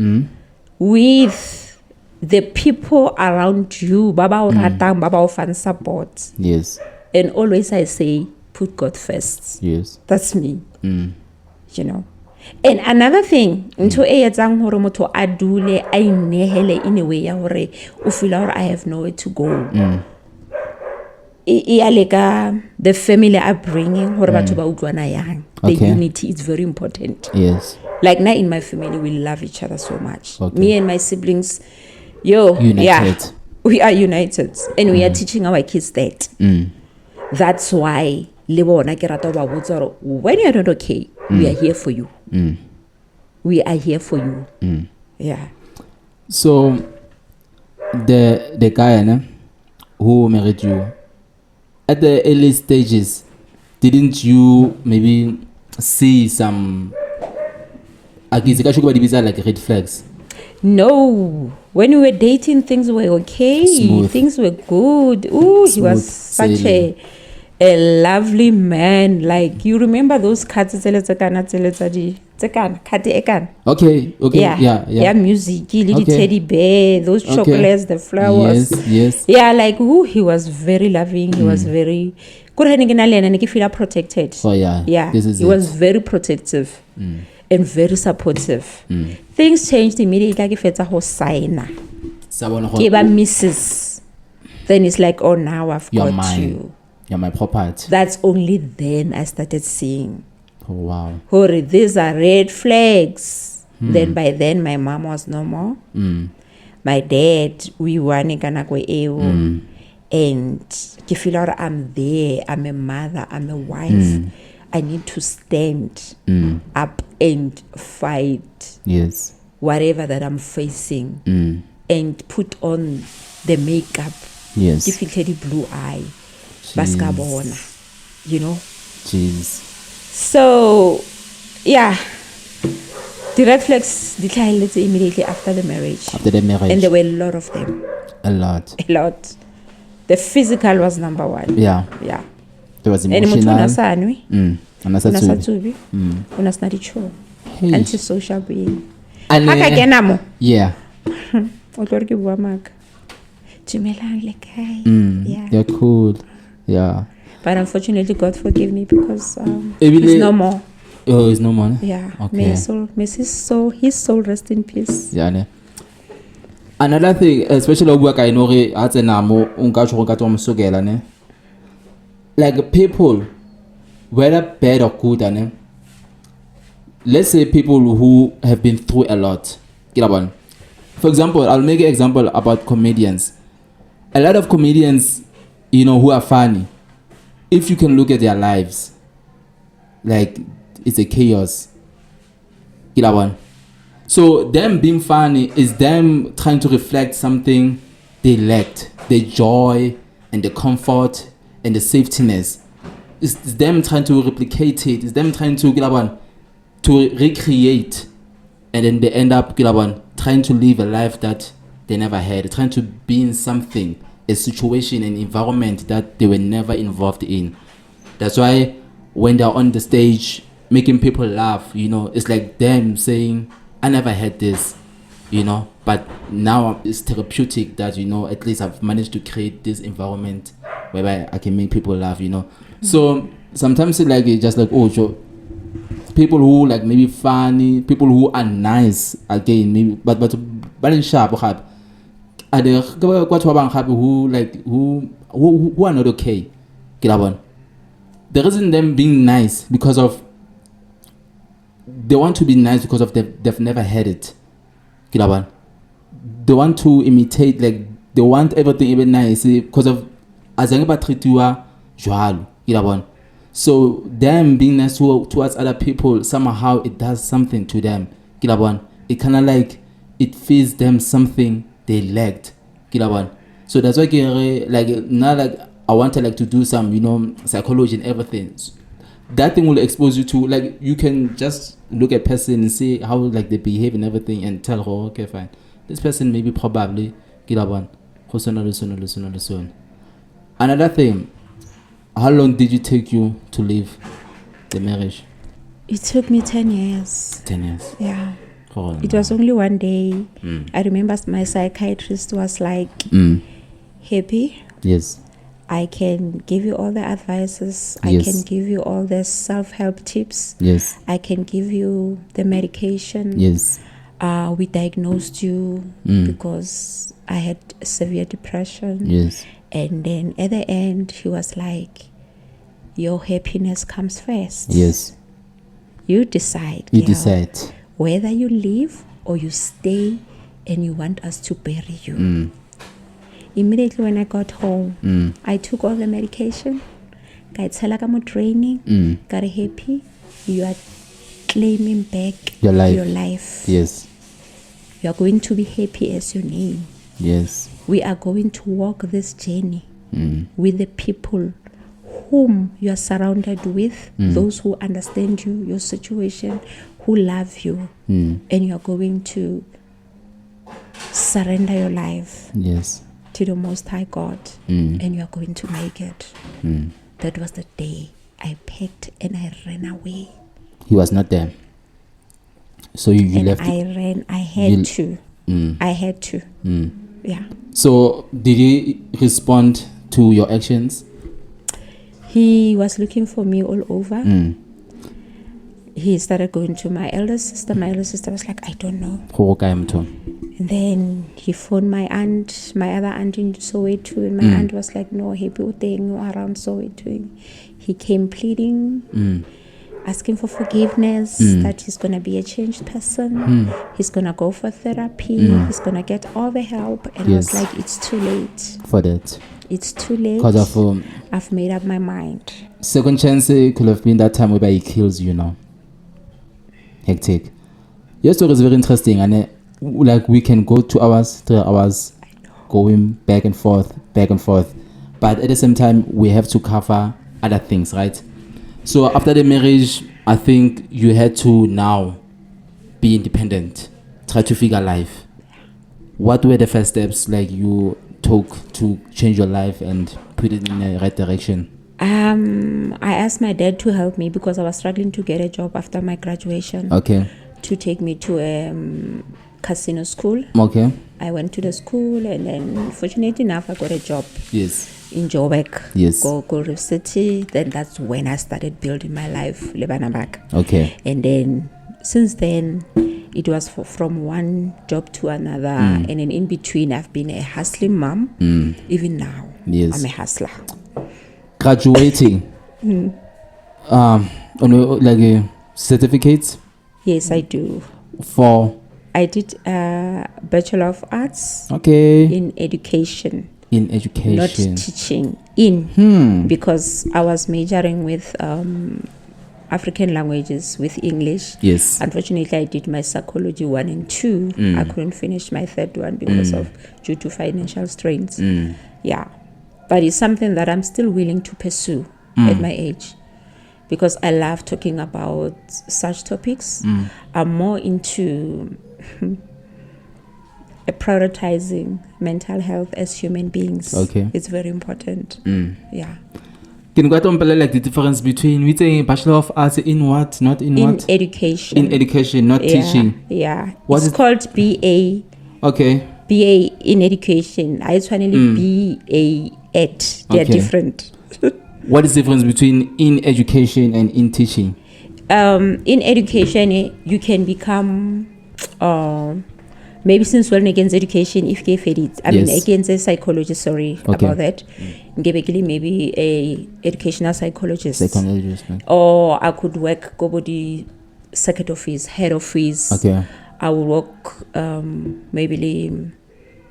with the people around you, baba o ratang, baba o fan support. And always I say, put God first. That's me. And another thing, into e etsang hore motho a dule a inehele in a way ya hore o feel I have nowhere to go. The family upbringing, hore batho ba utlwana yang. The unity is very important. Like now in my family, we love each other so much. Me and my siblings, united. We are united, and we are teaching our kids that. That's why when you're not okay, we are here for you. We are here for you. So the guy who married you at the early stages, didn't you maybe see some like red flags? No. When we were dating, things were okay. Smooth. Things were good. Ooh, he was such a lovely man. Like, you remember those cards? Okay. Yeah, music, little teddy bear, those chocolates, the flowers. Yeah, like, he was very loving. He was very feel protected. He was very protective and very supportive. Things changed immediately. Like if it's a whole sign. Ke ba Mrs. Then it's like, oh, now I've You're got mine. you. You're my property. That's only then I started seeing, Oh, wow. Hori, these are red flags. Then by then my mom was no more. My dad, we were in Kanakwe and ke feel like I'm there, I'm a mother, I'm a wife. I need to stand up and fight Yes. whatever that I'm facing and put on the makeup. Yes. Ke feel the blue eye. Baskabona, you know. Jeez. So, yeah. The red flags declined immediately after the marriage. After the marriage. And there were a lot of them. A lot. A lot. The physical was number one. Yeah. Yeah. There was And emotional. Unasatsubi. Unasnadicho. Hey. Antisocial being. And Akagenamo. yeah. Otorki buamak. Jumelang lekai. Yeah. They're cool. Yeah. But unfortunately, God forgive me because Really? he's no more. Oh, it's no more. Yeah. Okay. May his soul rest in peace. Yeah. Ne? Another thing, especially work I know at namo ne. Like people, whether bad or good, ne? Let's say people who have been through a lot. For example, I'll make an example about comedians. A lot of comedians, who are funny, if you can look at their lives, like it's a chaos. So them being funny is them trying to reflect something they lacked, the joy and the comfort and the safetyness. It's them trying to replicate it. It's them trying to recreate, and then they end up trying to live a life that they never had, trying to be in something, a situation, an environment that they were never involved in. That's why when they're on the stage making people laugh, it's like them saying, I never had this, but now it's therapeutic that, at least I've managed to create this environment whereby I can make people laugh, So sometimes it's like, it's just like, people who like maybe funny, people who are nice again, maybe, but in sharp, are there who are not okay? The reason them being nice because of they want to be nice because of they've never had it. They want to imitate, like they want everything even nice because of as treat you. So them being nice towards other people, somehow it does something to them. It kind of like it feeds them something they lacked. So that's why like now like I wanted to do some psychology and everything. That thing will expose you to, like, you can just look at person and see how like they behave and everything and tell, okay, fine, this person maybe probably Another thing, how long did it take you to leave the marriage? It took me 10 years. 10 years. Yeah. It was only one day. I remember my psychiatrist was like, happy. Yes. I can give you all the advices. Yes. I can give you all the self-help tips. Yes. I can give you the medication. Yes. We diagnosed you because I had severe depression. Yes. And then at the end, he was like, your happiness comes first. Yes. You decide. You girl, decide. whether you leave or you stay and you want us to bury you. Immediately when I got home, I took all the medication. Got training. Got happy. You are claiming back your life. Yes. You are going to be happy as your name. Yes. We are going to walk this journey with the people whom you are surrounded with, those who understand you, your situation, who love you, and you are going to surrender your life. Yes. To the Most High God, and you are going to make it. That was the day I packed and I ran away. He was not there. So you and left. I ran. I had to. I had to. Yeah. So did he respond to your actions? He was looking for me all over. He started going to my elder sister. My elder sister was like, I don't know. And Then he phoned my other aunt in Soweto, and my aunt was like, no, happy thing around Soweto. He came pleading, asking for forgiveness, that he's going to be a changed person. He's going to go for therapy. He's going to get all the help. And I was like, it's too late. For that. It's too late. Because of I've made up my mind. second chance could have been that time whereby he kills you now. Hectic. Your story is very interesting, and like we can go 2 hours, 3 hours, going back and forth, but at the same time we have to cover other things, right? So after the marriage, I think you had to now be independent, try to figure life. What were the first steps like you took to change your life and put it in the right direction? I asked my dad to help me because I was struggling to get a job after my graduation. Okay. To take me to a casino school. Okay. I went to the school, and then fortunately enough I got a job. Yes. In Joburg. Yes. Go City. Then that's when I started building my life, Lebanabak. Okay. And then since then it was from one job to another, and then in between I've been a hustling mom. Even now, yes, I'm a hustler. Graduating, like a certificate. Yes, I do. I did a Bachelor of Arts. Okay. In education. Not teaching. Because I was majoring with African languages with English. Yes. Unfortunately, I did my psychology 1 and 2. I couldn't finish my third one because due to financial strains. Yeah. But it's something that I'm still willing to pursue at my age, because I love talking about such topics. I'm more into prioritizing mental health as human beings. Okay. It's very important. Yeah. Can you go like the difference between we say Bachelor of Arts in what, not in what? In education. In education, not teaching. Yeah. It's called BA. Okay. BA in education. I finally BA at. They're different. What is the difference between in education and in teaching? In education, you can become maybe since we're against education, if you it, I mean against a psychologist, about that. Maybe a educational psychologist. Or I could work go body circuit office, head office. Okay. I will work maybe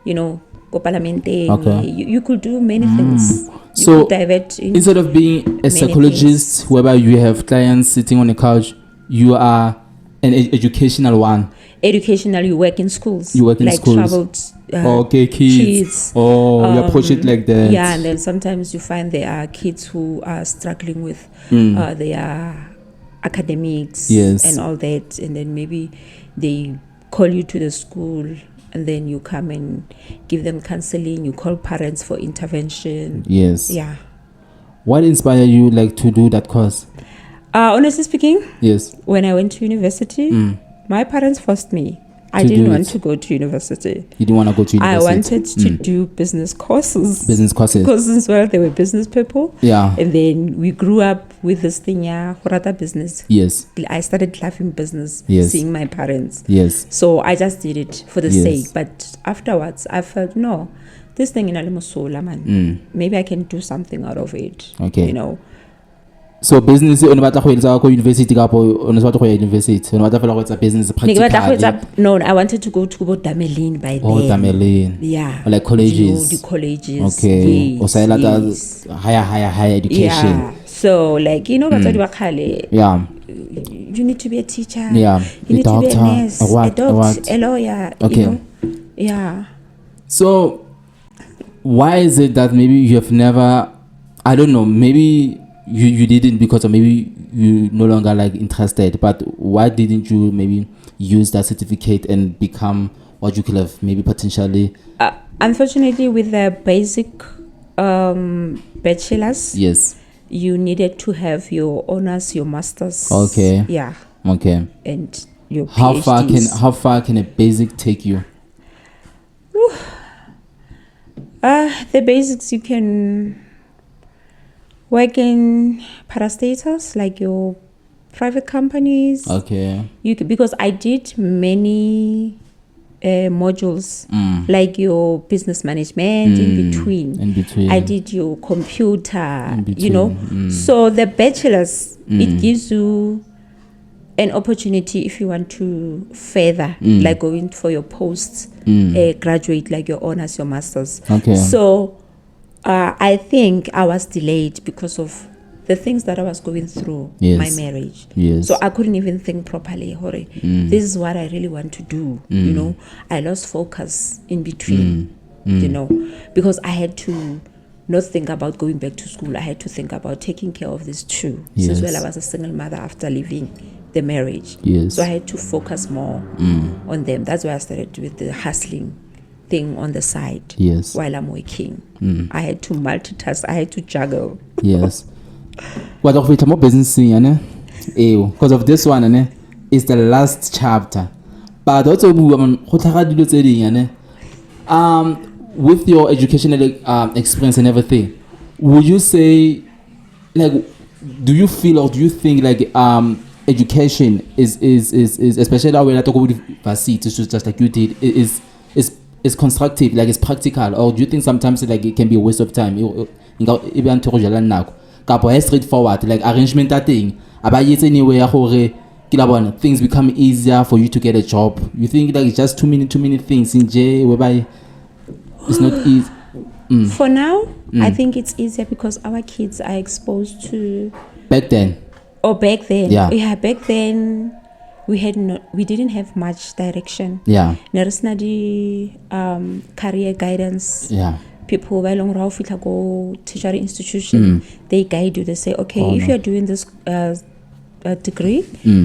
go parliamenting. Okay. You could do many things. You so could divert instead of being a psychologist whereby you have clients sitting on a couch, you are an educational one. Educational, you work in schools. You work in schools. Traveled, kids. You approach it like that. Yeah, and then sometimes you find there are kids who are struggling with their academics and all that, and then maybe they call you to the school, and then you come and give them counseling. You call parents for intervention. Yes. Yeah. What inspired you like to do that course? Honestly speaking, yes. When I went to university, my parents forced me. I didn't want to go to university. You didn't want to go to university? I wanted to do business courses. Because as well, they were business people. Yeah. And then we grew up with this thing, Horata business. Yes. I started loving business, seeing my parents. Yes. So I just did it for the sake. But afterwards, I felt, no, this thing in Alimusola, man. Maybe I can do something out of it. Okay. So business on batla go etsa go university kapo on batla go ya university on batla fela go etsa business practical. No, I wanted to go to Damelin by then. Damelin. Yeah. Or like colleges. The colleges. Okay. Or say higher education. Yeah. So like batswadi ba khale. Yeah. You need to be a teacher. Yeah. You need doctor, to be a nurse, a doctor, a lawyer. Okay. Yeah. So why is it that maybe you have never, I don't know, maybe you didn't because of maybe you no longer like interested, but why didn't you maybe use that certificate and become what you could have maybe potentially? Unfortunately, with the basic bachelor's, yes, you needed to have your honors, your masters. Okay. Yeah. Okay. And your PhDs. How far can a basic take you? The basics, you can work in parastatals, like your private companies. Okay. Because I did many modules, like your business management in between. I did your computer, you know. So the bachelor's, it gives you an opportunity if you want to further, like going for your posts, graduate, like your honors, your masters. Okay. So I think I was delayed because of the things that I was going through my marriage. So I couldn't even think properly. This is what I really want to do. You know, I lost focus in between, you know, because I had to not think about going back to school. I had to think about taking care of these two. Since well, I was a single mother after leaving the marriage. So I had to focus more on them. That's why I started with the hustling thing on the side while I'm working. I had to multitask. I had to juggle. What of it more business because of this one is the last chapter. But also with your educational experience and everything, would you say, like, do you feel or do you think like education is especially when I talk about university, just like you did, is constructive, like it's practical, or do you think sometimes like it can be a waste of time? Straightforward, like arrangement that thing anyway, things become easier for you to get a job. You think like it's just too many things in J whereby it's not easy? For now, I think it's easier because our kids are exposed to back then. Back then, back then we didn't have much direction. There is not the career guidance. People go tertiary institution, they guide you. They say, okay, if you're doing this degree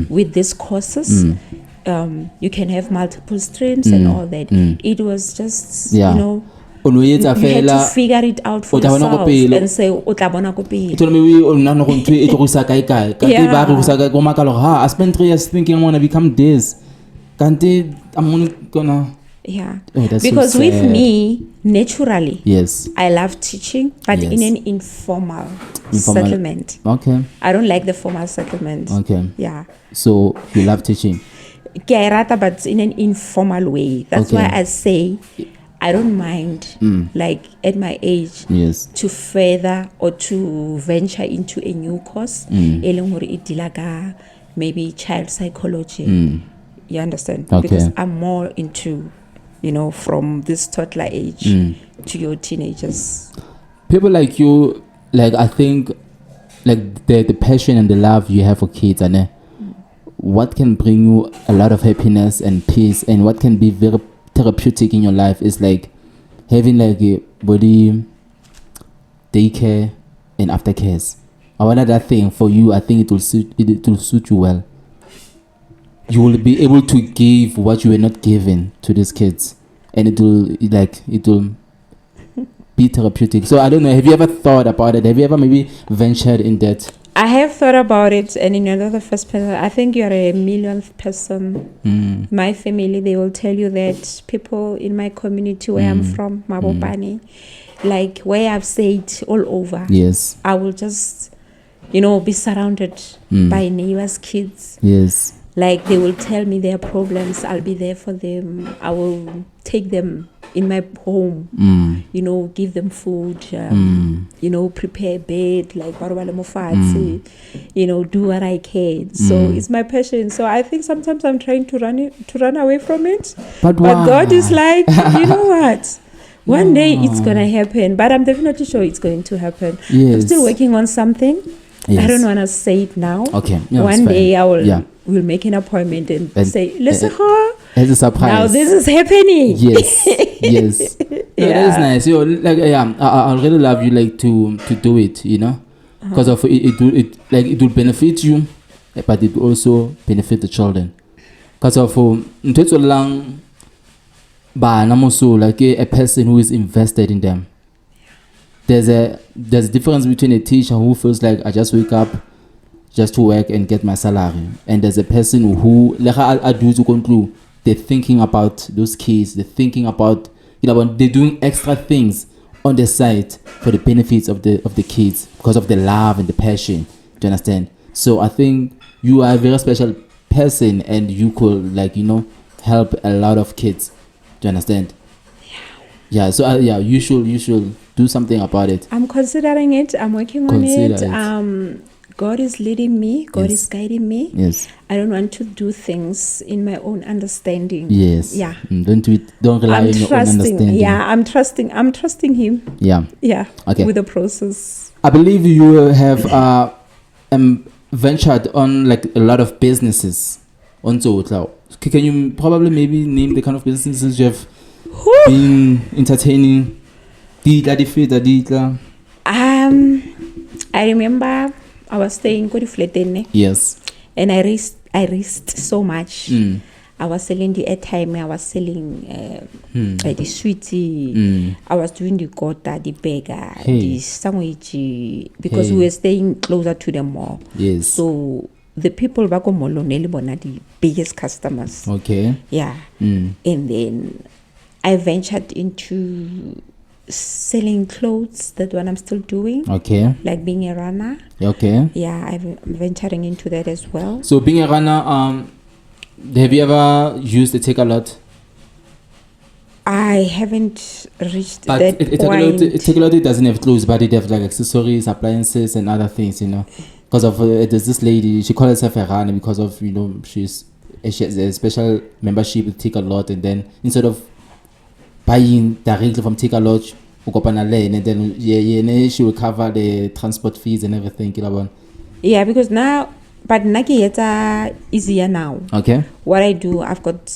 with these courses, you can have multiple streams and all that. It was just, you know, you had to figure it out for yourself and say, I spent 3 years thinking I want to become this. I'm gonna. Because so with me, naturally, I love teaching, but in an informal settlement. I don't like the formal settlement. So you love teaching? But in an informal way. That's why I say I don't mind, like at my age, to further or to venture into a new course. Maybe child psychology. You understand? Because I'm more into, you know, from this toddler age to your teenagers. People like you, like I think, like the passion and the love you have for kids, and what can bring you a lot of happiness and peace, and what can be very therapeutic in your life is like having like a body daycare and aftercares. I want that thing for you. I think it will suit you well. You will be able to give what you were not given to these kids, and it will be therapeutic. So I don't know, have you ever thought about it? Have you ever maybe ventured in that? I have thought about it, and you're not the first person. I think you're a millionth person. My family, they will tell you that people in my community where I'm from, Mabopane, like where I've stayed all over. I will just, you know, be surrounded by neighbors' kids. Like they will tell me their problems. I'll be there for them. I will take them in my home, you know, give them food, you know, prepare bed, like you know, do what I can. So it's my passion. So I think sometimes I'm trying to run away from it. But God is like, you know what? One day it's gonna happen. But I'm definitely sure it's going to happen. I'm still working on something. I don't want to say it now. One day I will we'll make an appointment and say, listen, as a surprise. Now this is happening. That is nice. You know, like I really love you, like to do it, you know, because of it will benefit you, but it will also benefit the children. Because of like a person who is invested in them. There's a difference between a teacher who feels like I just wake up just to work and get my salary, and there's a person who they're thinking about those kids, they're thinking about, you know, they're doing extra things on the side for the benefits of the kids because of the love and the passion. Do you understand? So I think you are a very special person, and you could, like, you know, help a lot of kids you understand? Yeah, so you should do something about it. I'm considering it. I'm working on it. God is leading me. God is guiding me. Yes. I don't want to do things in my own understanding. Yes. Yeah. Don't rely on your own understanding. Yeah, I'm trusting him. Yeah. Yeah. Okay. With the process. I believe you have ventured on like a lot of businesses on Zotla. Can you probably maybe name the kind of businesses you have been entertaining? I remember I was staying in Fletene. Yes. And I risked so much. I was selling the airtime, I was selling the sweetie, I was doing the gota, the burger, the sandwich, because we were staying closer to the mall. Yes. So the people back home were the biggest customers. Okay. Yeah. And then I ventured into selling clothes. That one I'm still doing. Okay. Like being a runner. Okay. Yeah, I'm venturing into that as well. So being a runner, have you ever used the Take-A-Lot? I haven't reached but that point. Take-A-Lot, it doesn't have clothes, but it have like accessories, appliances, and other things, you know. Because of there's this lady, she calls herself a runner because of, you know, she has a special membership with Take-A-Lot, and then instead of buying directly from Take-A-Lot, and then she will cover the transport fees and everything. Yeah, because now, but Naki it's easier now. Okay. What I do, I've got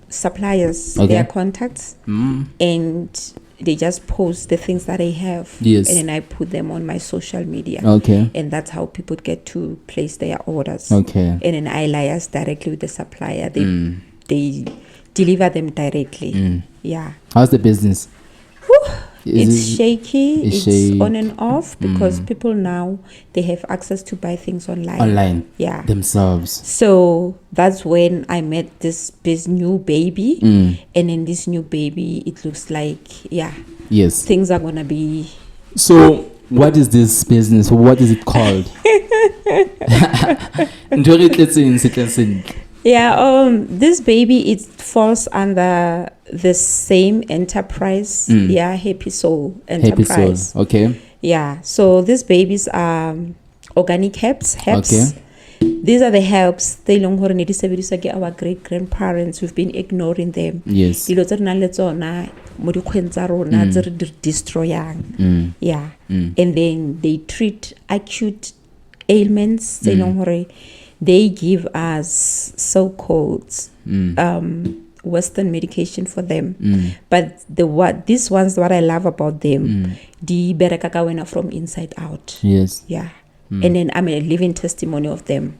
suppliers, their contacts, and they just post the things that I have. Yes. And then I put them on my social media. Okay. And that's how people get to place their orders. Okay. And then I liaise directly with the supplier. They deliver them directly. Yeah. How's the business? It's shaky. It's on and off because people now, they have access to buy things online. Yeah. Themselves. So that's when I met this new baby. And in this new baby, it looks like, yes, things are going to be. So what is this business? What is it called? Yeah, this baby, it falls under the same enterprise. Yeah, Happy Soul Enterprise. Happy Soul, okay. Yeah, so these babies are organic herbs. Okay. These are the herbs they long our great grandparents. We've been ignoring them. Yes. Destroying. Yeah. And then they treat acute ailments. They give us so-called Western medication for them. But these ones, what I love about them, the berekaka from inside out. Yes. Yeah. And then I'm a living testimony of them.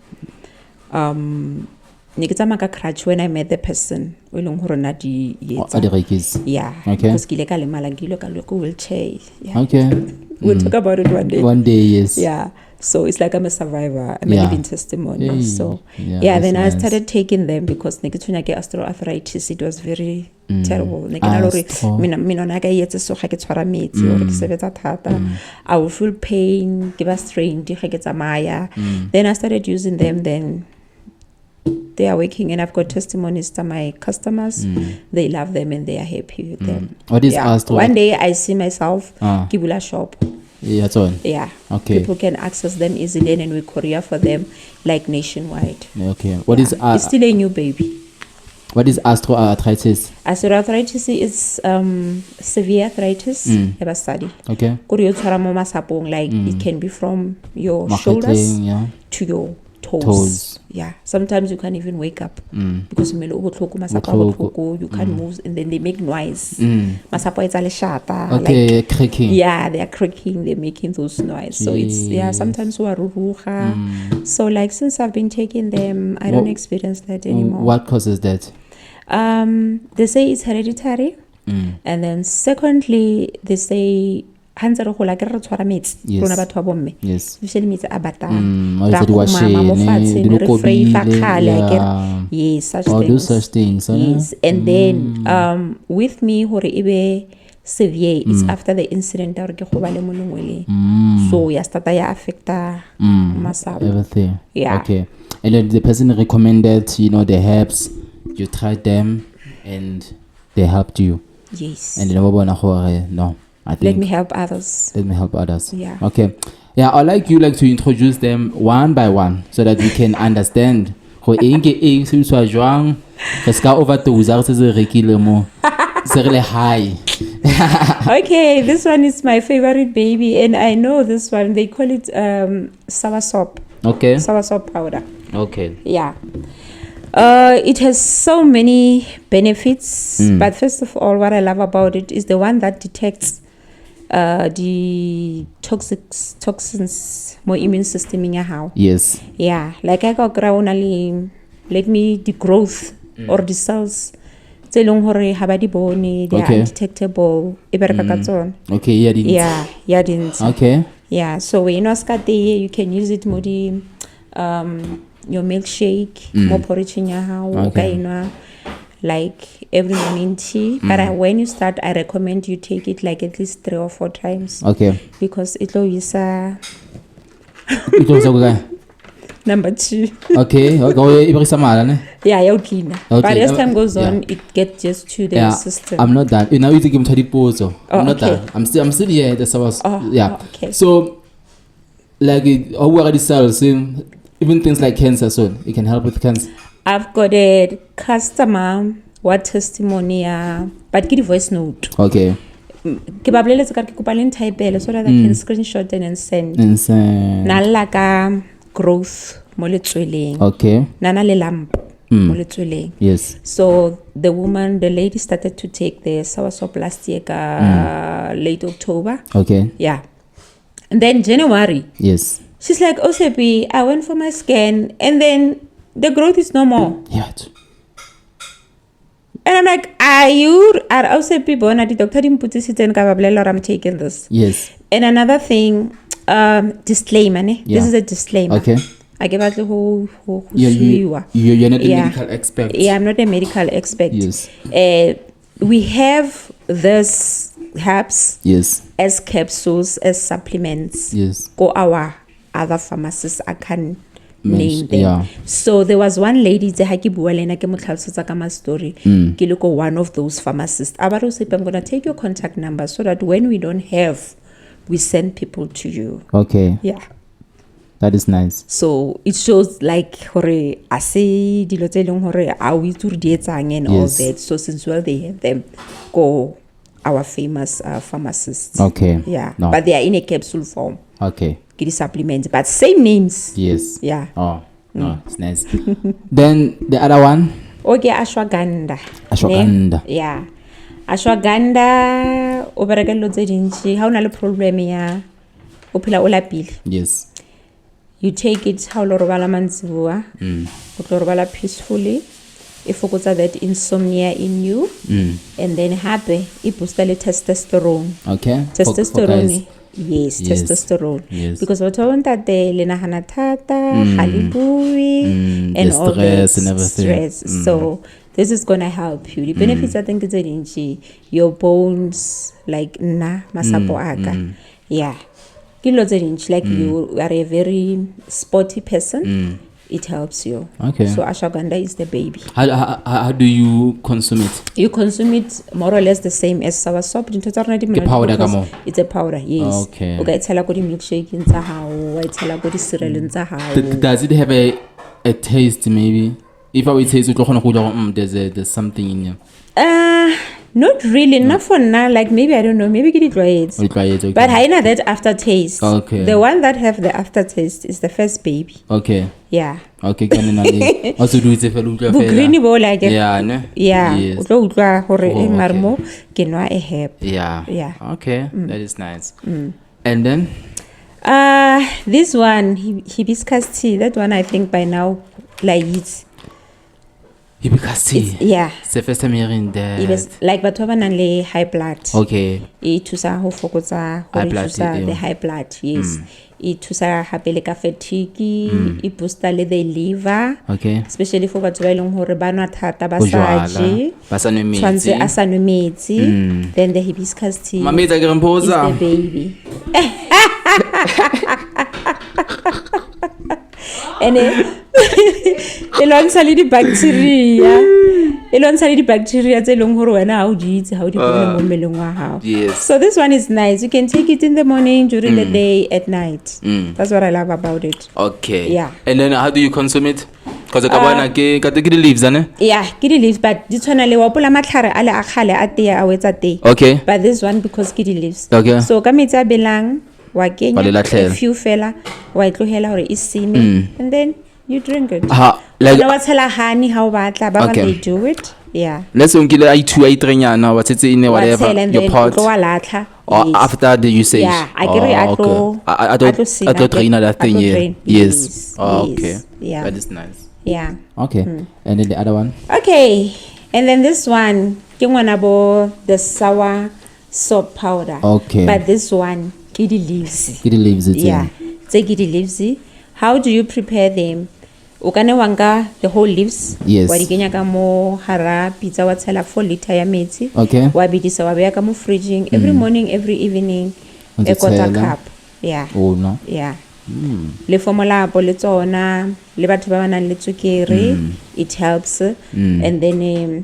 Crutch when I met the person. Yeah. Okay. Wheelchair. Yeah. Okay. We'll talk about it one day. One day, yes. Yeah. So it's like I'm a survivor. I'm a living testimony. Hey. So then nice. I started taking them because osteoarthritis, it was very terrible. I will feel pain, give us strain. Then I started using them. Then they are working, and I've got testimonies to my customers. They love them and they are happy with them. What is astro? One day I see myself give a shop. Yeah, that's all. Yeah. Okay. People can access them easily, and we courier for them like nationwide. Okay. What is it's still a new baby. What is osteoarthritis? Osteoarthritis is severe arthritis. Okay. Like it can be from your shoulders to your toes. Yeah. Sometimes you can't even wake up because you can't move, and then they make noise. Okay, cracking. Yeah, they are cracking. They're making those noise. So it's sometimes we are So like since I've been taking them, I don't experience that anymore. What causes that? They say it's hereditary, and then secondly, they say yes. Yes, such things. Yes. And then with me severe, it's after the incident so affect everything. Yeah. Okay. And then the person recommended, the herbs, you tried them, and they helped you. Yes. And no, I think Let me help others. Yeah. Okay. Yeah, I'd like you to introduce them one by one so that we can understand. High. Okay, this one is my favorite baby, and I know this one. They call it soursop. Okay. Soursop powder. Okay. Yeah. It has so many benefits, but first of all, what I love about it is the one that detects the toxins more immune system in your house. Yes. Yeah, like I got only let me the growth or the cells. They are undetectable. Okay, yeah, okay. Yeah, so when you can use it more your milkshake, more porridge in your house, okay. Like every morning tea. But when you start, I recommend you take it like at least 3 or 4 times. Okay. Because it is number 2. Okay. Yeah, you're cleaner. Okay. But as time goes on, it gets just to the system. I'm not done. Now you take him to the pose. I'm not done. I'm still here. That's was. Okay. So, like already cells, even things like cancer, so it can help with cancer. I've got a customer what testimony, but get a voice note. Okay. So that I can screenshot and send. Nalaka growth okay. Nana le lamp. Yes. So the lady started to take the soursop last year, late October. Okay. Yeah. And then January. Yes. She's like, Osepi, I went for my scan and then the growth is no more. Yeah. And I'm like, are Osepi born at the doctor didn't put this in or I'm taking this. Yes. And another thing, disclaimer. Yeah. This is a disclaimer. Okay. I give out the whole you're not a medical expert. Yeah, I'm not a medical expert. Yes. We have this herbs as capsules, as supplements. Yes. Go our other pharmacists, I can name them. Yeah. So there was one lady, story. One of those pharmacists. I'm going to take your contact number so that when we don't have, we send people to you. Okay. Yeah. That is nice. So it shows like hore ase dilo tse leng hore a we to di etsang and all that. So since they have them, go our famous pharmacists. Okay. Yeah. No. But they are in a capsule form. Okay. Get the supplements, but same names. Yes. Yeah. Oh no, it's nice. Then the other one. Okay, ashwagandha. Ashwagandha. Yeah. Ashwagandha obereka lo tse dintsi ha una le problem ya o phela o lapile. Yes. You take it how lo robala mantsibuwa o tlo robala peacefully e fokotsa that insomnia in you and then hape e booster le testosterone. Okay. Testosterone. Yes, testosterone. Yes. Because what I want that le nahana thata, halibui and all stress that and everything. Stress. So this is gonna help you. The benefits I think is your bones like masapo aga. Yeah. Like you are a very sporty person, it helps you. Okay. So ashwagandha is the baby. How do you consume it? You consume it more or less the same as soursop. The powder kamo. It's a powder, yes. Okay. Okay, it's like milkshake in Zahao, it's like cereal in Zahao. Does it have a taste maybe? If I would say there's something in here. Not really, not for now. Like maybe I don't know. Maybe get it right. Okay. But I know that aftertaste. Okay. The one that have the aftertaste is the first baby. Okay. Yeah. Okay. Also do it if green bowl like yeah, ne? Yeah. Yes. Marmo kenwa a herb. Yeah. Yeah. Okay. That is nice. And then this one hibiscus tea. That one I think by now like it. Hibiscus tea. Yeah. It's the first time hearing that. It was like bathoba high blood. Okay. It thusa ho fokotsa high blood, the high blood. Yes. It thusa hape le ka fatigue, it booster le the liver. Okay. Especially for batho ba ileng hore ba nwa thata ba sa je. Ba sa nwe metsi. Tshwantse a sa nwe metsi. Then the hibiscus tea. Mama itsa ke re mpoza. Is the baby. And it lwantsha le di bacteria. e lontsha le di-bacteria tse leng gore wena ha o di itse ha o di bone mo mmeleng wa hao. Yes. So this one is nice. You can take it in the morning, during the day, at night. That's what I love about it. Okay. Yeah. And then how do you consume it? Because ke di leaves, ane? Yeah, ke di leaves, but di tshwana le wa pola matlhare a le a kgale a tee a wetsa tee. Okay. But this one because ke di leaves. Okay. So ka metsi a belang wa kenya Wa le latlhela. a few fela wa e tlohela hore e sime, and then you drink it. Like, wa tshela honey ha o batla, ba Okay. they do it. Yeah. let's say unkile i2 i3 nyana wa tsetse in whatever Wa tshela and your then pot o tlo wa latlha. or Yes. after the usage. Yeah, I get it. I don't drain that thing. Yeah. Yes. Oh, Yes. okay. Yeah. That is nice. Yeah. Okay. And then the other one? Okay. And then this one, ke ngwana bo the sour soap powder. Okay. But this one, ke di leaves. Kitty leaves it Yeah. Tse ke di leaves. How do you prepare them? O kane wanka the whole leaves. Yes. Wa di kenya ka mo hara pizza wa tshela 4 liter ya metsi. Okay. Wa bidisa wa beya ka mo fridging every morning, every evening. O A ntse quarter tshela. cup. Yeah. Oh, no. Yeah. Le formula po le tsona le batho ba banang le tswekere, it helps. And then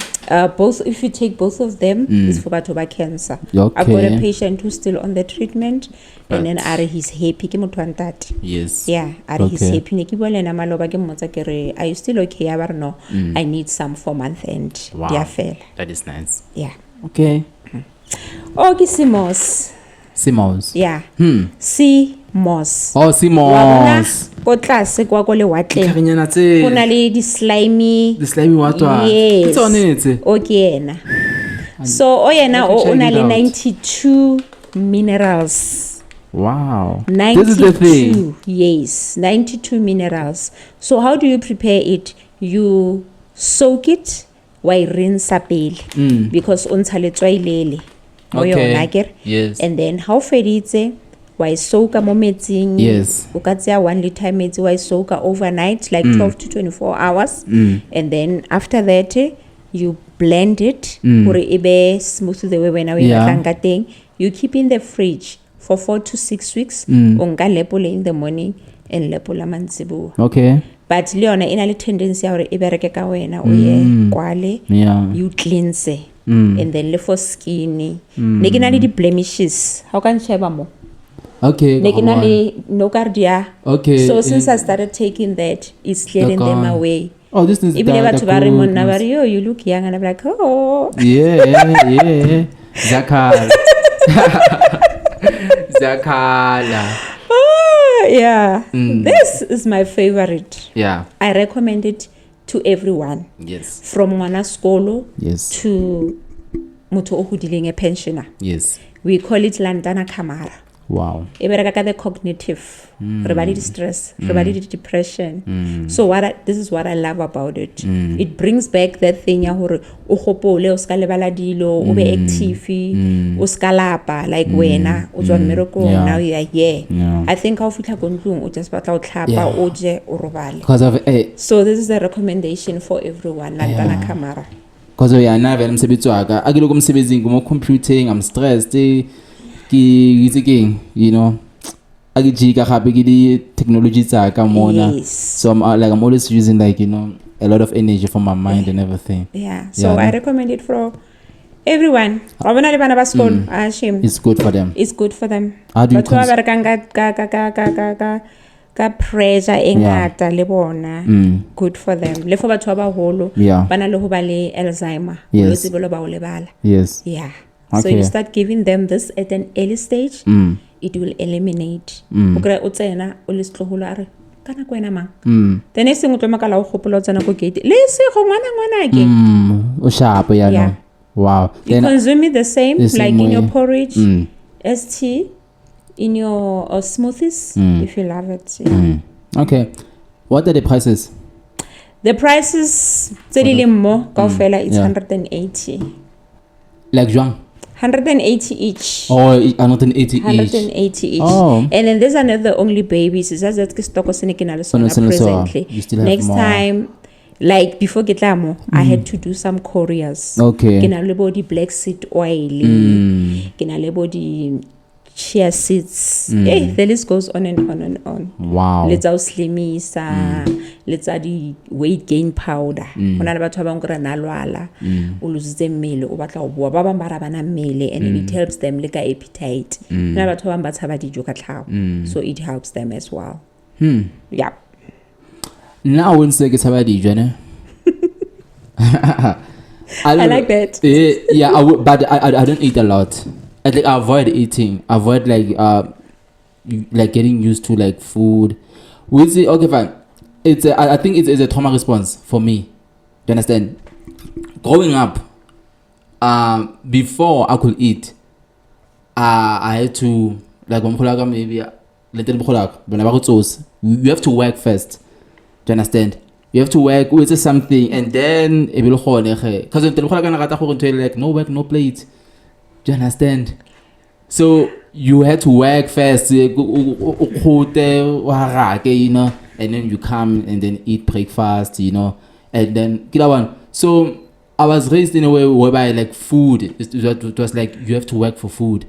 both, if you take both of them, it's for batho ba cancer. I've got a Okay. patient who's still on the treatment, and then are he's happy ke motho wa ntate. Yes. Yeah, are he's Okay. happy. Ne ke bua le ena maloba ke mmotsa ke re, are you still okay? A ba re no, I need some for month end. Wow. Dia fela. That is nice. Yeah. Okay. Oh, ke Simos. Simos. Yeah. Simos. Oh, Wa bona Simos. ko tlase kwa ko lewatleng Karinyana go na tse. le di-slimy. The slimy water. Yes. It's on it. O ke ena. So o yena o na le 92 minerals. Wow. 92. This is the thing. Yes, 92 minerals. So how do you prepare it? You soak it, wa e rinse pele because o ntsha letswai lele mo Okay. yona akere. Yes. And then how feditse wa e soaka mo metsing. Yes. O ka tseya 1 liter metsi wa e soaka overnight like 12 to 24 hours. And then after that you blend it gore e be smooth the way wena o e Yeah. batlang ka teng. You keep in the fridge for 4 to 6 weeks. O nka lepole in the morning and lepole mantsiboa. Okay. But le yona ena le tendency ya gore e bereke ka wena o ye kwale. Yeah. You cleanse. And then le for skin ne ke na le di-blemishes how can sheba mo Okay. ne ke na le nocardia. Okay. So since I started taking that, it's clearing them gone. away. Oh, this is Ebile batho ba re monna ba goodness. re yo you look young, and I'm like oh Yeah. Zakala. Zakala. yeah. This is my favorite. Yeah. I recommend it to everyone Yes. from ngwana skolo Yes. to motho o hodileng a pensioner. Yes. We call it lantana camara. Wow. E bereka ka the cognitive, re ba le di-stress, re ba le di-depression. So this is what I love about it. It brings back that thing ya hore o gopole o ska lebala dilo, o be active, o ska lapa like wena o tswa mmerekong, Yeah. now you are here. Yeah. I think ha o fitla ko ntlong o just batla o tlhapa Yeah. o je o robale. Because of So this is a recommendation for everyone, lantana camara. because yana vele msebenzi waka akiloko msebenzini ngomo computing I'm stressed ki itseng you know akijika gape ke di technology tsa ka mona. Yes. So I'm always using like you know a lot of energy for my mind and everything. Yeah. So Yeah, I recommend it for everyone. Ga bona le bana ba sekolo, a shame. It's good for them. It's good for them. How do you Batho ba berekang ka pressure e ngata le bona. Good for them. Le for batho ba baholo Yeah. bana le ho ba le Alzheimer. Yes. Bolwetse bolo ba o lebala. Yes. Yeah. So Okay. you start giving them this at an early stage, it will eliminate. O kry o tsena o le setloholo a re kana ko wena mang. The next thing o tlo makala o gopola o tsena ko gate. Le se go ngwana ke. O sharp yeah. Yeah. No. Wow. You consume it the same, the same like in your way. porridge, as tea, in your smoothies, if you love it. Yeah. Okay. What are the prices? The prices, tse di leng mo kaofela, it's Yeah. 180. Like Juan. 180 each. Oh, 180 each. 180 each. Oh. And then these are not the only babies. It's just that ke stock se ne ke na le sona So, presently. you still have Next more. time, like before ke tla mo, I had to do some couriers. Okay. Ke na le bo di black seed oil. Ke na le bo di chia seeds. Hey, the list goes on and on and on. Wow. Let's slimisa, let's add the weight gain powder. Hona le batho ba bang gore na lwala, o lose mmele, o batla go bua ba bang ba rabana mmele, and it helps them like a appetite. Hona le batho ba bang ba tshaba dijo ka tlhago. So it helps them as well. Yeah. Now when say ke tshaba dijo ne. I like that. Yeah, but I don't eat a lot. I avoid eating. Avoid like getting used to like food. We say okay fine. I think it's a trauma response for me. Do you understand? Growing up, before I could eat, I had to like maybe you have to work first. Do you understand? You have to work with something and then because like no work, no plate. Do you understand? So you had to work first, you know, and then you come and then eat breakfast, you know, and then so I was raised in a way whereby like food it was like you have to work for food.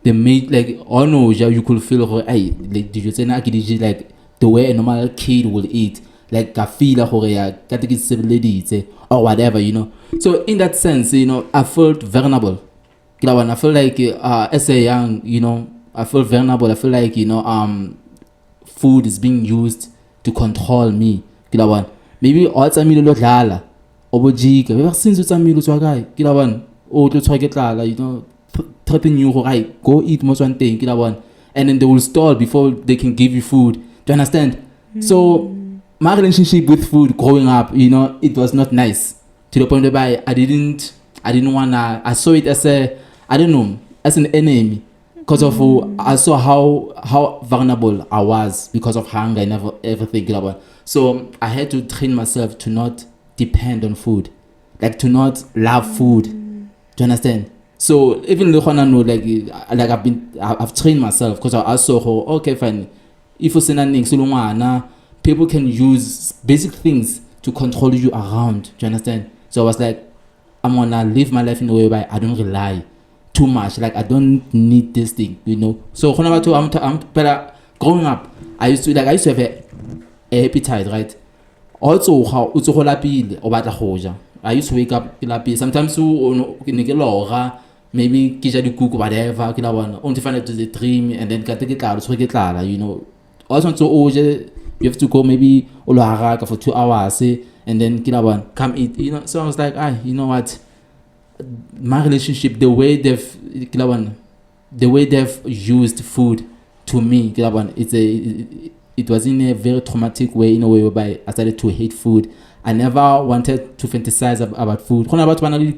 They made like oh no, you could feel like did you say like the way a normal kid will eat, like kafila or whatever, you know. So in that sense, you know, I felt vulnerable. I feel like as a young, you know, I feel vulnerable. I feel like, you know, food is being used to control me. Maybe all time you lot lala, obojika. Ever since you time you lot guy, oh to try get lala, you know, threatening you right, go eat most one thing, and then they will stall before they can give you food. Do you understand? So my relationship with food growing up, you know, it was not nice to the point whereby I didn't wanna. I saw it as as an enemy because of I saw how vulnerable I was because of hunger and everything. So I had to train myself to not depend on food, like to not love food. Do you understand? So even though I know I've trained myself because I saw okay fine, if you send people can use basic things to control you around. Do you understand? So I was like, I'm gonna live my life in a way where I don't rely too much. Like I don't need this thing, you know. So but growing up, I used to have a appetite, right? Also, how I used to wake up sometimes maybe whatever, only find out the dream and then you know. Also, you have to go maybe for 2 hours and then come eat, you know. So I was like, you know what, my relationship, the way they've used food to me, it was in a very traumatic way, in a way whereby I started to hate food. I never wanted to fantasize about food.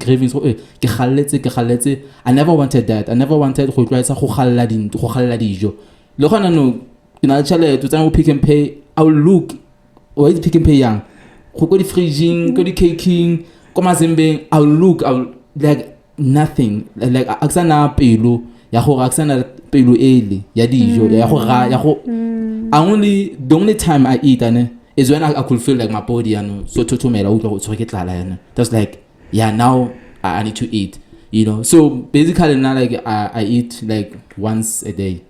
Cravings. I never wanted that. I never wanted to Pick and Pay. I will look. Or is Pick and Pay young? Go the freezing, go the caking, come I will look. I will like nothing. Like aksana pelo. Aksana pelo eli. Yadijo. The only time I eat is when I could feel like my body so that's like now I need to eat, you know. So basically now I eat like once a day.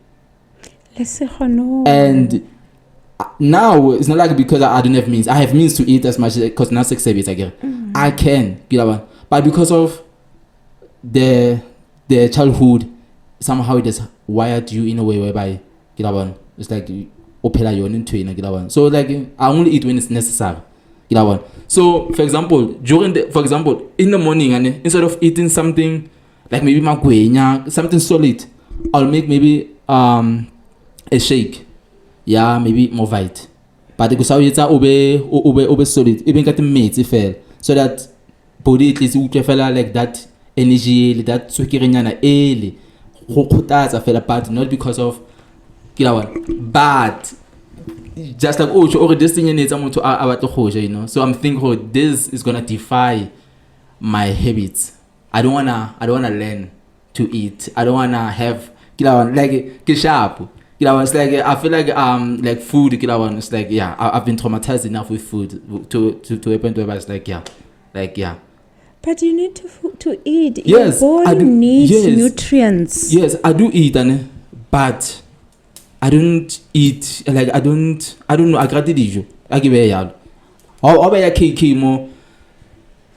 And now it's not like because I don't have means. I have means to eat as much because now 6 service I get. I can, but because of the childhood, somehow it has wired you in a way whereby it's like so like I only eat when it's necessary. So for example, in the morning and instead of eating something like maybe something solid, I'll make maybe a shake. Yeah, maybe more white. But because I eat obe solid, even get meat fail. So that body at least like that energy, that sukirinyana early. But not because of but just like this thing needs someone to you know. So I'm thinking this is gonna defy my habits. I don't wanna learn to eat. I don't wanna have like sharp. It's like I feel like food. It's like I've been traumatized enough with food to a point where it's like yeah. But you need to eat. Yes, your body needs nutrients. Yes, I do eat, but I don't eat, like I don't know, I grate dijo I give a yalo or buy a cake more.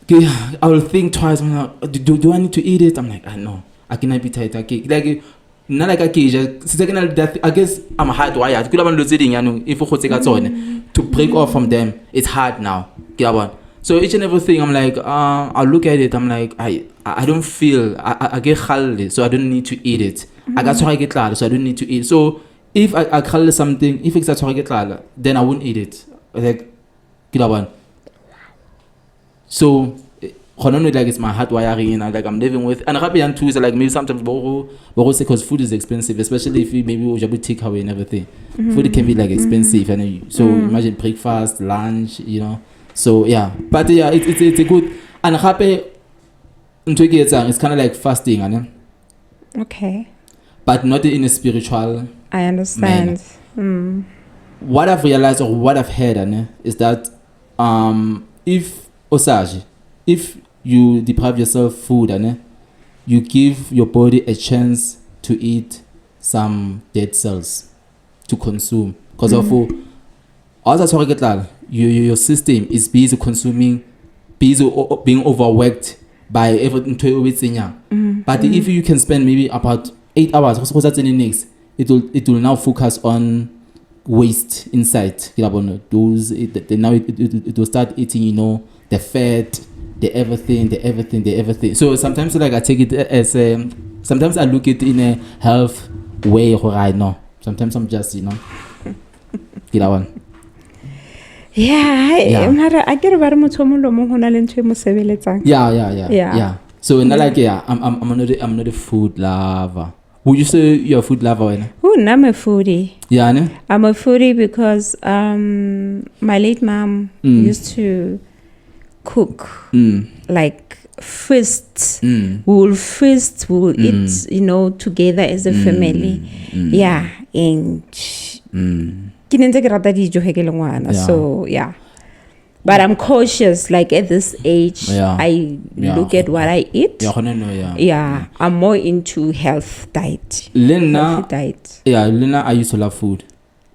I will think twice. I'm like, do I need to eat it? I'm like, I know I cannot be tight a cake, like not like a cage. I guess I'm hard wired. If to break off from them, it's hard now. So each and everything, I'm like, I'll look at it. I'm like, I don't feel, I get khalli, so I don't need to eat it. I got so I get lala, so I don't need to eat. So if I khalli something, if it's a I get lala, then I won't eat it. Like, so like it's my heart wiring, and like I'm living with, and happy and too is like maybe sometimes because food is expensive, especially if you maybe we take away and everything. Food can be like expensive, and so imagine breakfast, lunch, So yeah, but yeah, it's a good, and happy. It's kind of like fasting, okay, but not in a spiritual. I understand. What I've realized or what I've heard, is that if you deprive yourself food, you give your body a chance to eat some dead cells to consume, because of your system is busy consuming, being overworked by everything. But if you can spend maybe about 8 hours, it will now focus on waste inside. Those now it will start eating, the fat, the everything. So sometimes like I take it as sometimes I look at it in a health way, or I know. Sometimes I'm just Yeah. I get about Yeah. So I'm not a food lover. Would you say you're a food lover? I'm a foodie. Yeah, ne? I'm a foodie because my late mom used to cook like feast. We'll feast, we'll eat, together as a family. Yeah, and so yeah. But I'm cautious, like at this age, I look at what I eat. Yeah, I'm more into health diet. Lena, I used to love food. Do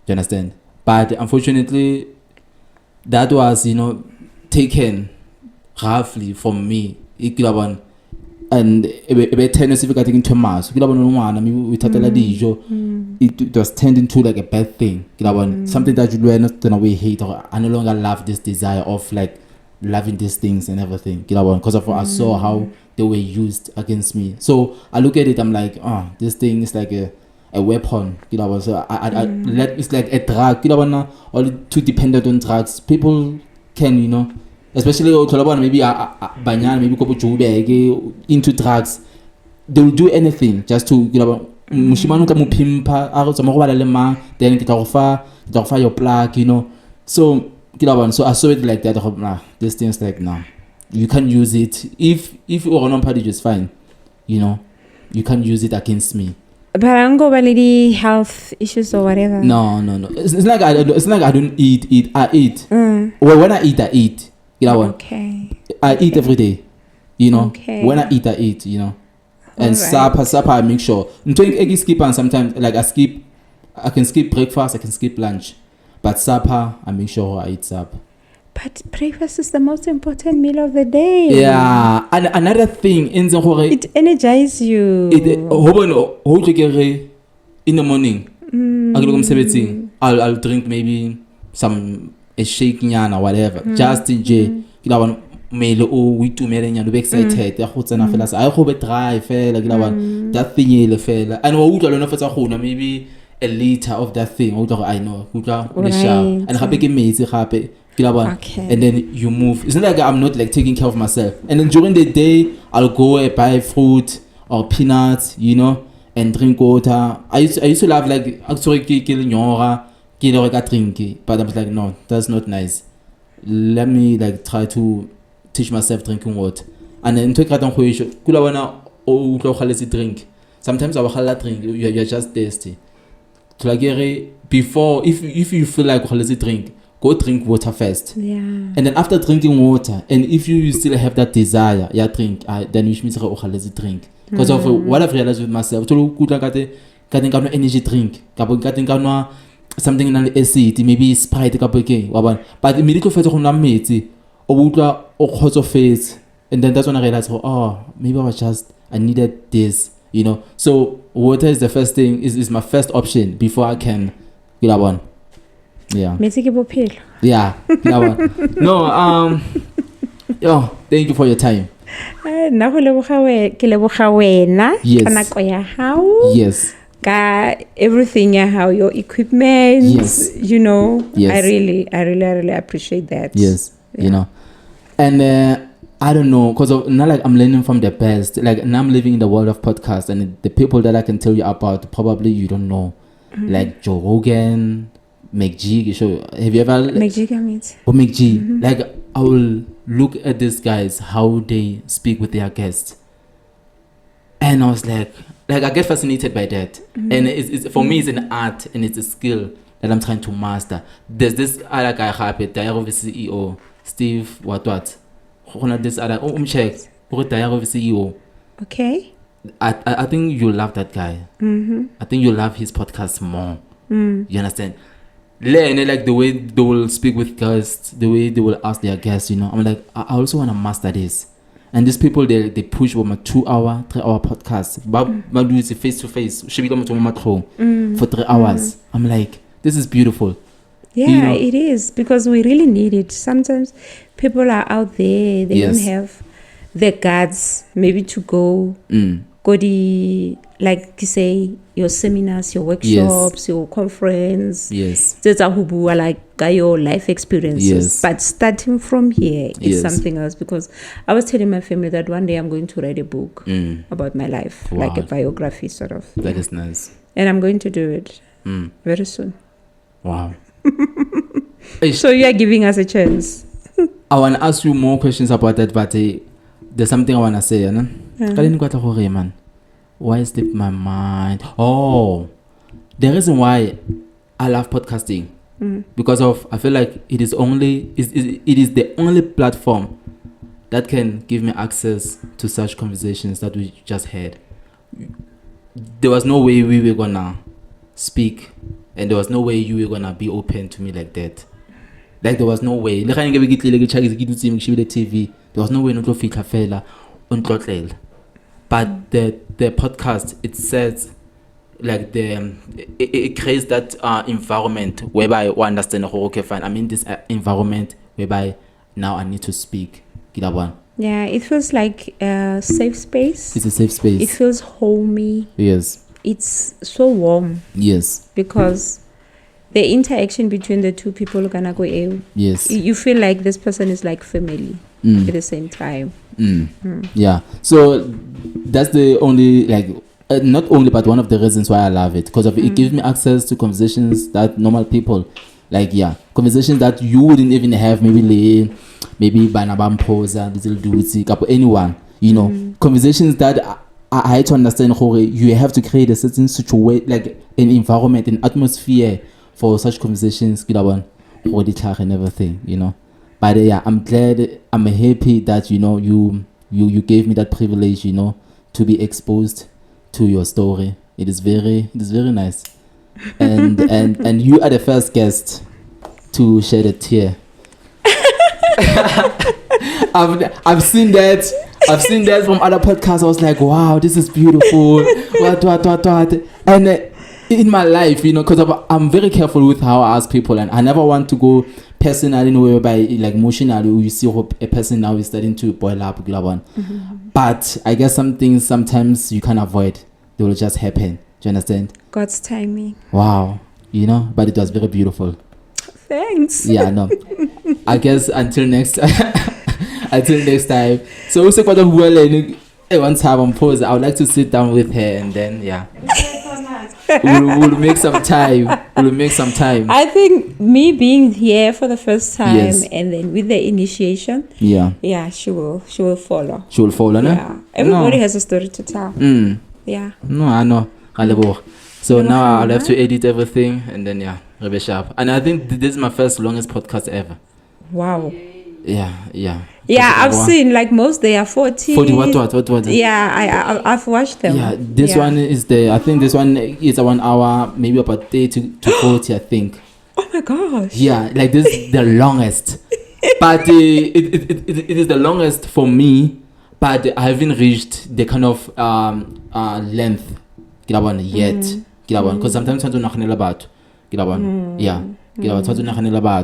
you understand? But unfortunately, that was, taken roughly from me. And a tendency to get too much. It was turned into like a bad thing. Something that you were not gonna hate, or I no longer love this desire of like loving these things and everything. Because of I saw how they were used against me. So I look at it, I'm like, this thing is like a weapon. So it's like a drug. All too dependent on drugs. People can, especially maybe into drugs, they will do anything just to then your plug, so I saw it like that. This thing's like, you can use it if you are not just fine, you can use it against me. But I don't go by health issues or whatever. No. It's like I don't eat. I eat. Well, when I eat. Okay. I eat every day. Okay. When I eat. And supper, I make sure. I'm doing egg skip, and sometimes like I can skip breakfast, I can skip lunch. But supper, I make sure I eat supper. But breakfast is the most important meal of the day. Yeah. And another thing, it energizes you. In the morning, I'll drink maybe a shake or whatever. Just in J. We too many and excited. I hope it dry fell that thing yellow fell. And we don't know if it's maybe a liter of that thing. I know. And happy amazing happy. And then you move. It's not like I'm not like taking care of myself. And then during the day, I'll go buy fruit or peanuts, and drink water. I used to love like actually killing drink, but I was like, no, that's not nice. Let me like try to teach myself drinking water. And then drink. Sometimes I will drink. You're just thirsty. Before, if you feel like drink, go drink water first. Yeah. And then after drinking water, and if you still have that desire, drink. Then you should drink. Because of what I've realized with myself, ka teng ka nwa energy drink kapo ka teng ka nwa something na le acid maybe Sprite kapo ke wa bona but immediately fetsa go nwa metsi o butla o kgotsofetse and then that's when I realized maybe I needed this, you know. So water is the first thing, is my first option before I can get that one. Yeah. Yeah. No, thank you for your time. Yes. Everything, how your equipment, yes. You know, yes. I really appreciate that. Yes, you know. And I don't know, because now like I'm learning from the best. Like now I'm living in the world of podcasts, and the people that I can tell you about, probably you don't know. Like Joe Rogan, McG. Have you ever... McG means? Oh, McG. Like I will look at these guys, how they speak with their guests. And I was like I get fascinated by that. And it's for me, it's an art and it's a skill that I'm trying to master. There's this other guy, Diary of the CEO, Steve, what? This other, check, Diary of the CEO. Okay. I think you'll love that guy. I think you'll love his podcast more. You understand? Like the way they will speak with guests, the way they will ask their guests, you know. I'm like, I also want to master this. And these people, they push for my 2-hour, 3-hour podcast. But do it face to face. For 3 hours. I'm like, this is beautiful. Yeah, you know? It is, because we really need it. Sometimes people are out there, they don't have the guts maybe to go like you say, your seminars, your workshops, your conference. Yes. Like your life experiences. Yes. But starting from here is something else, because I was telling my family that one day I'm going to write a book about my life, like a biography sort of. That is nice. And I'm going to do it very soon. Wow. So you are giving us a chance. I want to ask you more questions about that, but there's something I want to say. Man. Why slipped my mind? Oh, the reason why I love podcasting because I feel like it is the only platform that can give me access to such conversations that we just had. There was no way we were gonna speak, and there was no way you were gonna be open to me like that. Like there was no way. There was no way not to fit fela on tlotlela. But the podcast, it says like it creates that environment whereby we understand, okay, fine, I'm in this environment whereby now I need to speak. Yeah, it feels like a safe space. It's a safe space. It feels homey. Yes. It's so warm. Yes. Because the interaction between the two people gonna go. Yes. You feel like this person is like family at the same time. Yeah. So that's the only not only but one of the reasons why I love it, because it gives me access to conversations that normal people conversations that you wouldn't even have maybe Banabam Posa, Little Duty, anyone, you know, conversations that I had to understand you have to create a certain situation, like an environment, an atmosphere for such conversations, and everything, you know. But I'm glad, I'm happy that, you know, you gave me that privilege, you know, to be exposed to your story. It is very nice. And you are the first guest to shed a tear. I've seen that from other podcasts. I was like, wow, this is beautiful. What. And in my life, you know, because I'm very careful with how I ask people, and I never want to go personally, whereby like emotionally you see a person now is starting to boil up. But I guess some things sometimes you can't avoid. They will just happen. Do you understand? God's timing. Wow. You know, but it was very beautiful. Thanks. Yeah, no. I guess until next time. So we say one time on pause. I would like to sit down with her, and then we'll make some time. I think me being here for the first time, and then with the initiation, she will follow. She will follow, no? Yeah, everybody has a story to tell. Yeah. No, I know. So now I'll have to edit everything, and then Rebe Sharp. And I think this is my first longest podcast ever. Wow. Yeah. Yeah, I've seen like most they are 40. 40 what? Yeah, I've watched them. Yeah, this one is I think this one is 1 hour, maybe about 30 to 40, I think. Oh my gosh. Yeah, like this is the longest. But it is the longest for me, but I haven't reached the kind of length yet. Because sometimes I don't know about yeah.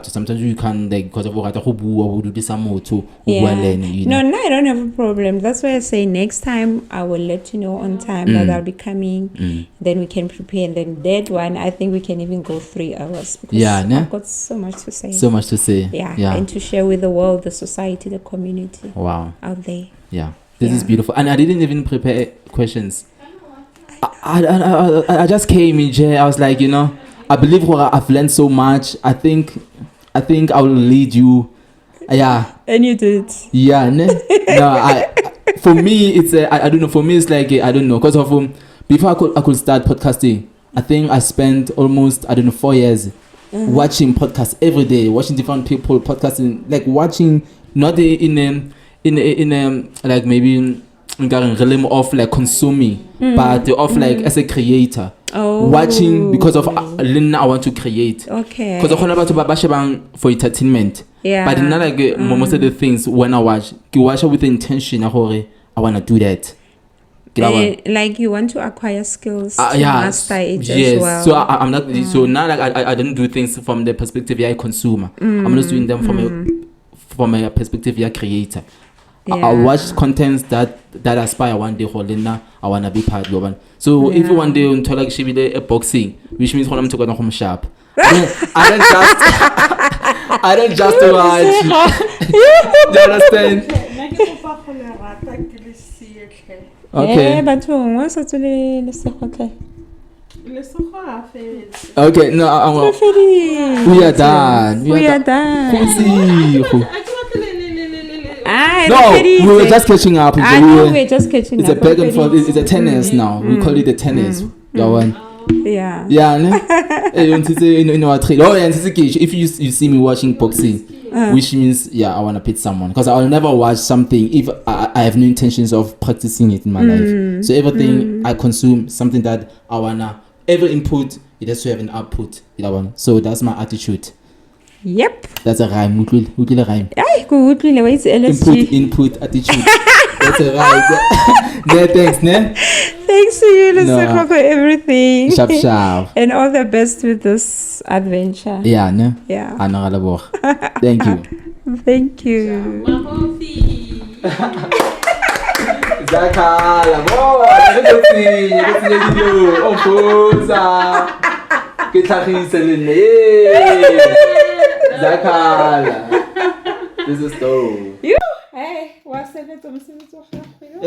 Sometimes you can like because of what do this to you know. No, I don't have a problem. That's why I say next time I will let you know on time that I'll be coming. Then we can prepare. And then that one, I think we can even go 3 hours. Because I've got so much to say. So much to say. Yeah. And to share with the world, the society, the community. Wow. Out there. Yeah. This is beautiful. And I didn't even prepare questions. I just came in here. I was like, you know, I believe I've learned so much. I think I will lead you. Yeah. And you did. Yeah. No. For me, it's I don't know. For me, it's like I don't know. Because of before I could start podcasting, I think I spent almost 4 years watching podcasts every day, watching different people podcasting, like watching not in like maybe in realm of like consuming, but of like as a creator. Watching because of I want to create. Okay. Because I'm about to for entertainment. Yeah. But not like most of the things when I watch it with the intention I want to do that. Like you want to acquire skills to yeah, master it as well. So I'm not. So now like I don't do things from the perspective I consumer. I'm just doing them from a perspective creator. Yeah. I watch contents that aspire one day I wanna be part of one. So if you one day until like she be a boxing, which means when I'm talking home sharp. I don't just watch. Do you understand? Okay. Okay, no, we are done. We are done. No, we were just catching up. I know we're just catching it's up. It's a back and forth. It's a tennis now. We call it the tennis. Yeah. Yeah. If you see me watching boxing, which means I want to pit someone, because I'll never watch something if I have no intentions of practicing it in my life. So everything I consume, something that I wanna, every input it has to have an output. So that's my attitude. Yep. That's a rhyme. Utlile rhyme. Ay, good. It's LSG. Input, attitude. That's a rhyme. No, thanks, ne? Thanks to you, Lesego, for everything. Sharp. And all the best with this adventure. Yeah, ne? Yeah. Thank you. Thank you. Zakala, Zakala. This is dope. Hey, what's the name of the